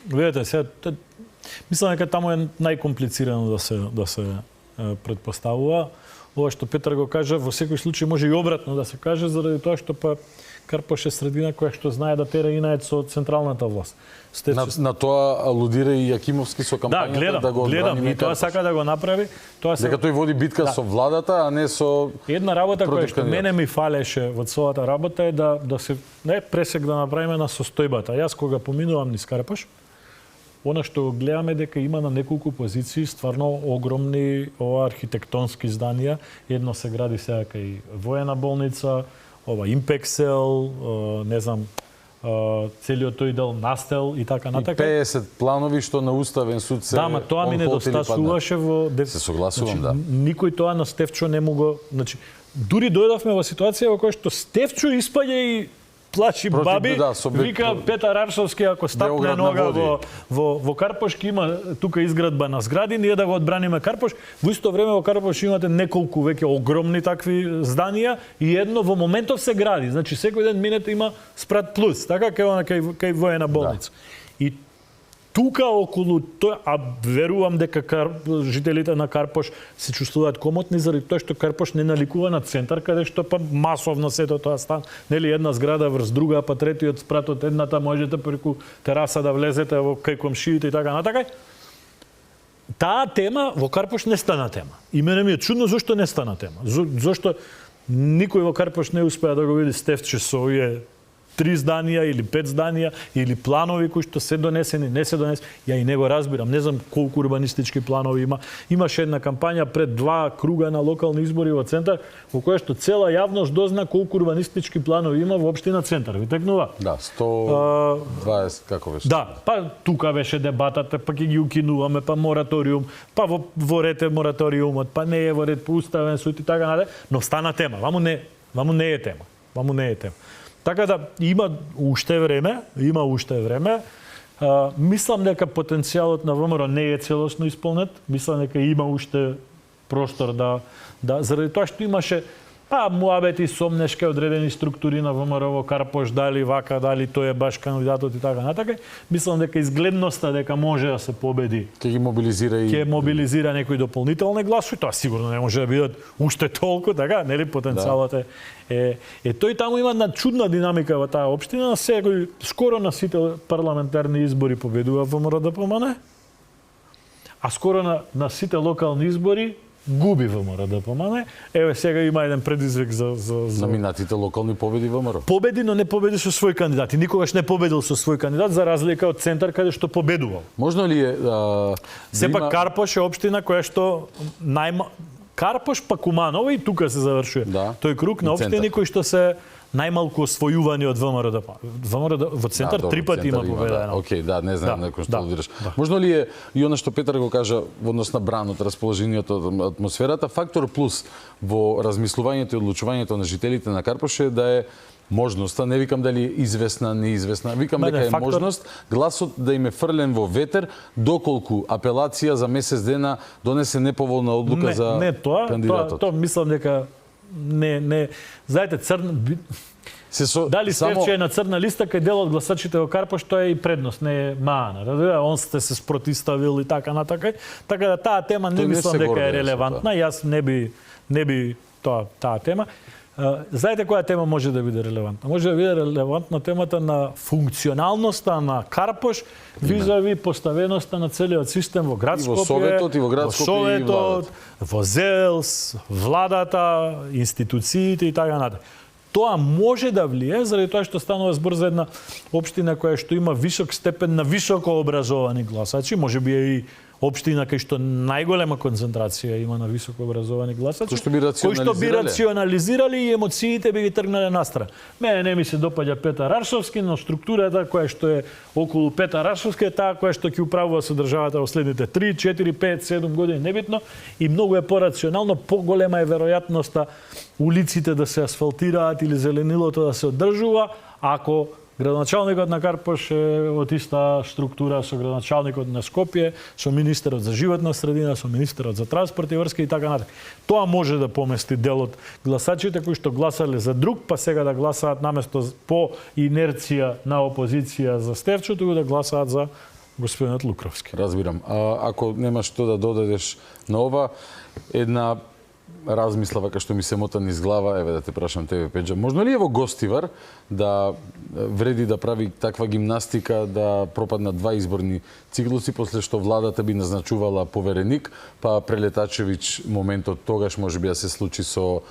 Гледате, сега мислам дека таму е најкомплицирано да се предпоставува. ова што Петар го кажа, во секој случај може и обратно да се каже, заради тоа што па Карпош е средина која што знае да тера инаец со централната власт. На тоа алудира и Јакимовски со кампањата да го гледам, и тоа сака да го направи. Дека тој води битка со владата, а не со една работа која што мене ми фалеше во целата работа е да се не пресек да направиме на состојбата. Јас кога поминувам низ Карпош, она што го гледаме дека има на неколку позиции стварно огромни архитектонски зданија. Едно се гради сега кај воена болница, Импексел, не знам, целиот тој дел Настел и така натака. И 50 планови што на Уставен суд се ма тоа ми недостасуваше во се согласувам, да. Никој тоа на Стефчо не го, дури дојдовме во ситуација во која што Стефчо испаѓа и плачи баби, вика Петар Аршовски ако стапне нога во Карпош, има тука изградба на згради, ние да го одбраниме Карпош. Во исто време во Карпош имате неколку веќе огромни такви зданија и едно во моментов се гради. Значи секој ден минете има спрат плюс, така кај воена болница. И тука околу тоа, а верувам дека жителите на Карпош се чувствуваат комотни заради тоа што Карпош не наликува на центар каде што па масовно сето тоа стан, нели една зграда врз друга, па третиот спрат од едната можете преку тераса да влезете во кај комшиите и така натака. Таа тема во Карпош не стана тема. И мене ми е чудно зошто не стана тема. Зошто никој во Карпош не успеа да го види Стефче со овие 3 зданија или 5 зданија или планови кои што се донесени, не се донесени. Ја и не го разбирам. Не знам колку урбанистички планови има. Имаше една кампања пред 2 круга на локални избори во центар, во која што цела јавност дозна колку урбанистички планови има во општина Центар. Ви текнува? Да, 120, како беше? Да, па тука беше дебатата, па ќе ги укинуваме, па мораториум, па во ред е мораториумот, па не е во ред по Уставен суд и така наде, но стана тема. Ваму не е тема. Ваму не е тема. Така да има уште време. Мислам дека потенцијалот на ВМРО не е целосно исполнет. Мислам дека има уште простор да заради тоа што имаше муабети сомнешки одредени структури на ВМРО во Карпош, дали вака, дали тој е баш кандидатот и така натака. Мислам дека изгледноста дека може да се победи. Ќе мобилизира некои дополнителни гласови. Тоа сигурно не може да бидат уште толку, така, нели потенцијалот е тој таму има една чудна динамика во таа општина. Сега скоро на сите парламентарни избори победува ВМРО ДПМН, а скоро на сите локални избори губи ВМРО ДПМН. Еве сега има еден предизвик за на минатите локални победи ВМРО. Победи, но не победи со свој кандидат. И никогаш не победил со свој кандидат за разлика од Центар каде што победувал. Можно ли е сепак Карпош е општина која што Карпош па Куманово и тука се завршува. Тој круг на општини кои што се најмалку освојувани од ВМРО во Центар 3 пати има победа. Океј, не знам да конструираш. Можно ли е и она што Петар го кажа во однос на бранот, расположението, атмосферата, фактор плюс во размислувањето и одлучувањето на жителите на Карпош е да е можноста, не викам дали е известна, неизвестна, викам дека е можност гласот да им е фрлен во ветер доколку апелација за месец дена донесе неповолна одлука за кандидатот. Тоа мислам дека не, знаете, дали Стефче е на црна листа, кај дел од гласачите во Карпош, тоа е и предност, не е маана. Он сте се спротиставил и така натака. Така да таа тема не мислам дека е релевантна. Јас не би таа тема. Знаете која тема може да биде релевантна? Може да биде релевантна темата на функционалноста на Карпош визави поставеноста на целиот систем во град Скопје, во Советот, во ЗЕЛС, владата, институциите и така натаму. Тоа може да влие заради тоа што станува збор за една општина која што има висок степен на високо образовани гласачи, можеби е и општина кај што најголема концентрација има на високо образовани гласачи, кои што би рационализирали и емоциите би ги тргнале настрана. Мене не ми се допаѓа Петар Аршовски, но структурата која што е околу Петар Аршовски е таа која што ќе управува со државата во следните 3, 4, 5, 7 години, небитно, и многу е порационално, поголема е веројатноста улиците да се асфалтираат или зеленилото да се одржува, ако градоначалникот на Карпош е од иста структура со градоначалникот на Скопје, со министерот за животна средина, со министерот за транспорт и врски и така натаму. Тоа може да помести дел од гласачите кои што гласале за друг, па сега да гласаат наместо по инерција на опозиција за Стефчо, туку да гласаат за господинот Лукровски. Разбирам. Ако немаш што да додадеш на ова, една размисла вака што ми се мота низ глава, еве да те прашам тебе, Пеџа, можно ли е во Гостивар да вреди да прави таква гимнастика, да пропаднат 2 изборни циклуси, после што владата би назначувала повереник, па Прелетачевиќ моментот тогаш може би да се случи со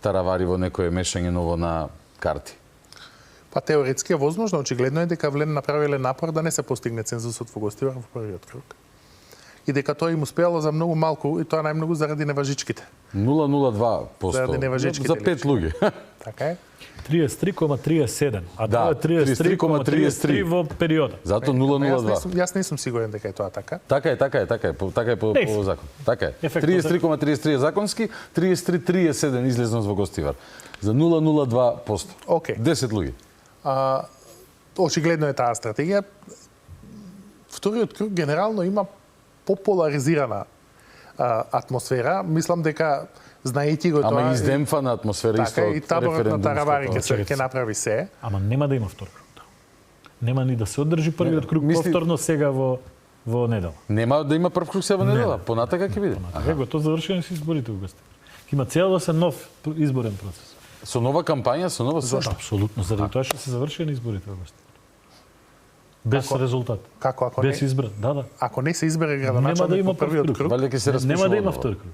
таравари во некое мешање ново на карти? Па теоретски е возможно, очигледно е дека Влен направиле напор да не се постигне цензусот во Гостивар во првиот круг. И дека тоа им успеало за многу малку, и тоа најмногу заради неважичките. 0,02%. Заради неважичките. За 5 луѓе. Така е. 33,37, а Да, тоа е 33,33 во периодот. Зато 0,02. Јас не сум сигурен дека е тоа така. Така е по закон. Така е. 33,33 законски, 33,37 излезност во Гостивар. За 0,02%. Океј. 10 луѓе. Очигледно е таа стратегија. Вториот круг генерално има пополаризирана атмосфера. Мислам дека знаејќи го тоа... Ама издемфана атмосфера така, исто од и таборот на Таравари референдумското. ќе направи се. Ама нема да има втор круг. Нема ни да се одржи првиот круг повторно сега во недела. Нема да има прв круг сега во недела? Понатака ќе биде? Него тоа завршени се изборите во Гостивар. Има цел да се нов изборен процес. Со нова кампања, со нова Зошто? Апсолутно, заради тоа што се завршени изборите во Гостивар. Без резултат. Како ако без не? избран, да. Ако не се избере Нема да градоначалник има во првиот круг, Нема да има втор круг.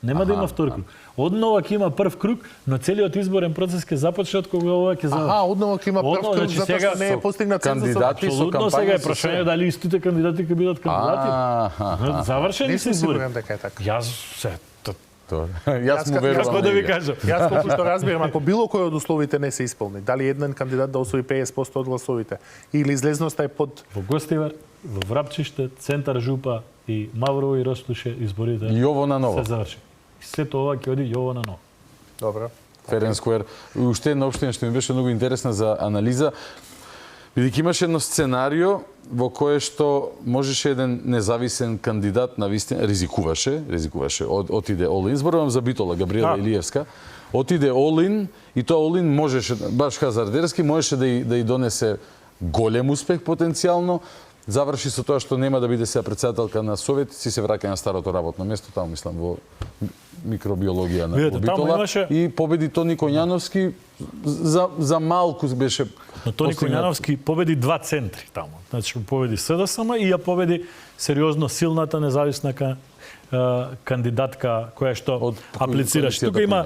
Нема да има втор круг. Однова ќе има прв круг, но целиот изборен процес ќе започне од кога ова ќе заврши. одново ќе има прв круг затоа што не е постигнат цензусот. кандидати со Апсолутно сега кампања е прашање дали истите кандидати ќе бидат кандидати. Завршени Не се сум избори. сигурен дека е така. Јас се Јас му верувам. Како да ви кажам? Јас колку што разбирам, ако било кој од условите не се исполни, дали еден кандидат да освои 50% од гласовите или излезноста е под Во Гостивар, во Врапчиште, Центар Жупа и Маврово и Ростуше изборите Јово на ново. се заврши. Сето ова ќе оди јово на ново. Добро. Ферен Сквер. Уште една општина што ми беше многу интересна за анализа. Бидејќи имаше едно сценарио во кое што можеше еден независен кандидат на вистина ризикуваше, отиде Олин. Зборувам за Битола, Габриела Илиевска. Отиде Олин и тоа Олин можеше, баш хазардерски, можеше да и донесе голем успех потенцијално. Заврши со тоа што нема да биде сега председателка на Совет, си се враќа на старото работно место, таму мислам во микробиологија на Битола и победи Тони Коњановски за малку беше. Но Тони Коњановски победи 2 центри таму. Значи победи СДСМ и ја победи сериозно силната независна кандидатка која што аплицираш. Тука има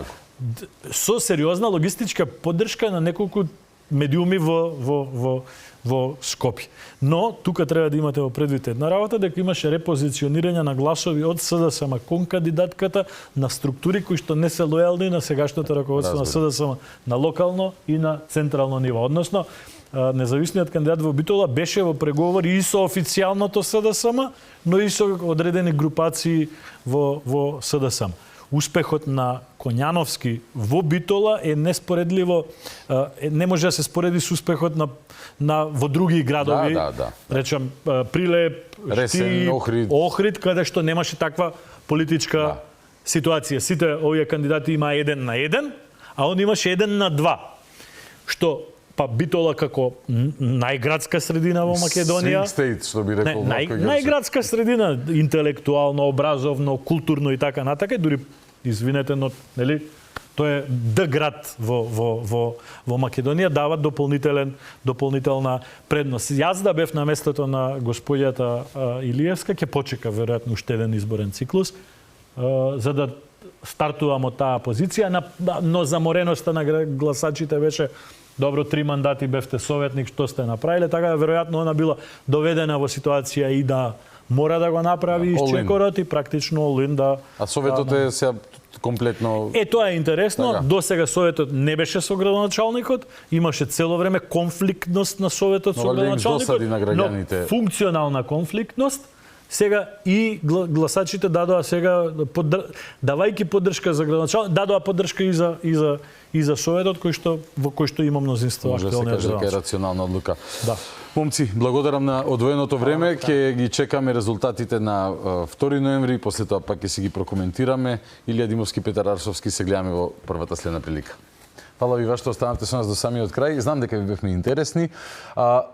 со сериозна логистичка поддршка на неколку медиуми во Скопје. Но тука треба да имате во предвид една работа, дека имаше репозиционирање на гласови од СДСМ кон кандидатката на структури кои што не се лојални на сегашното раководство на СДСМ на локално и на централно ниво. Односно, независниот кандидат во Битола беше во преговори и со официјалното СДСМ, но и со одредени групации во СДСМ. Успехот на Коњановски во Битола е неспоредливо, не може да се спореди со успехот во други градови. Да. Речам Прилеп, Ресен, Охрид, каде што немаше таква политичка ситуација. Сите овие кандидати има 1 на 1, а он имаше 1 на 2. Што па Битола како најградска средина во Македонија. Swing state, што би рекол. Најградска средина, интелектуално, образовно, културно и така натака, дури извинете, но нели тоа е град во Македонија, дава дополнителна предност. Јас да бев на местото на госпоѓата Илиевска, ќе почека веројатно уште еден изборен циклус, за да стартувам од таа позиција, но замореноста на гласачите беше добро, 3 мандати бевте советник, што сте направиле, така веројатно она била доведена во ситуација и да мора да го направи исчекорот и практично Олин да... А Советот е сега комплетно... Тоа е интересно. Така. До сега Советот не беше со градоначалникот, имаше цело време конфликтност на Советот со градоначалникот, но функционална конфликтност. Сега и гласачите дадоа сега давајќи поддршка за градоначалник, дадоа поддршка и за Советот во кој што има мнозинство актуелни градоначалници. Може да се каже дека е рационална одлука. Да. Момци, благодарам на одвоеното време, ќе ги чекаме резултатите на 2 ноември, после тоа пак ќе си ги прокоментираме. Илија Димовски, Петар Арсовски, се гледаме во првата следна прилика. Фала ви што останавте со нас до самиот крај. Знам дека ви бевме интересни.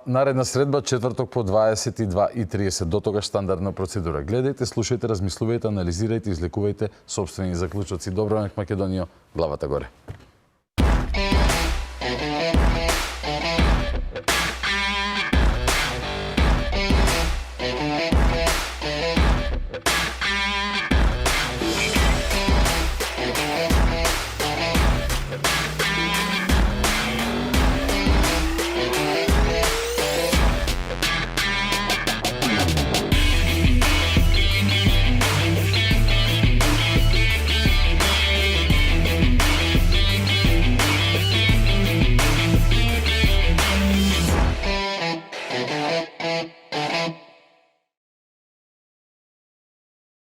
Наредна средба, четврток по 22:30. До тогаш стандардна процедура. Гледајте, слушајте, размислувајте, анализирајте, извлекувајте собствени заклучоци. Добро нек Македонија, главата горе.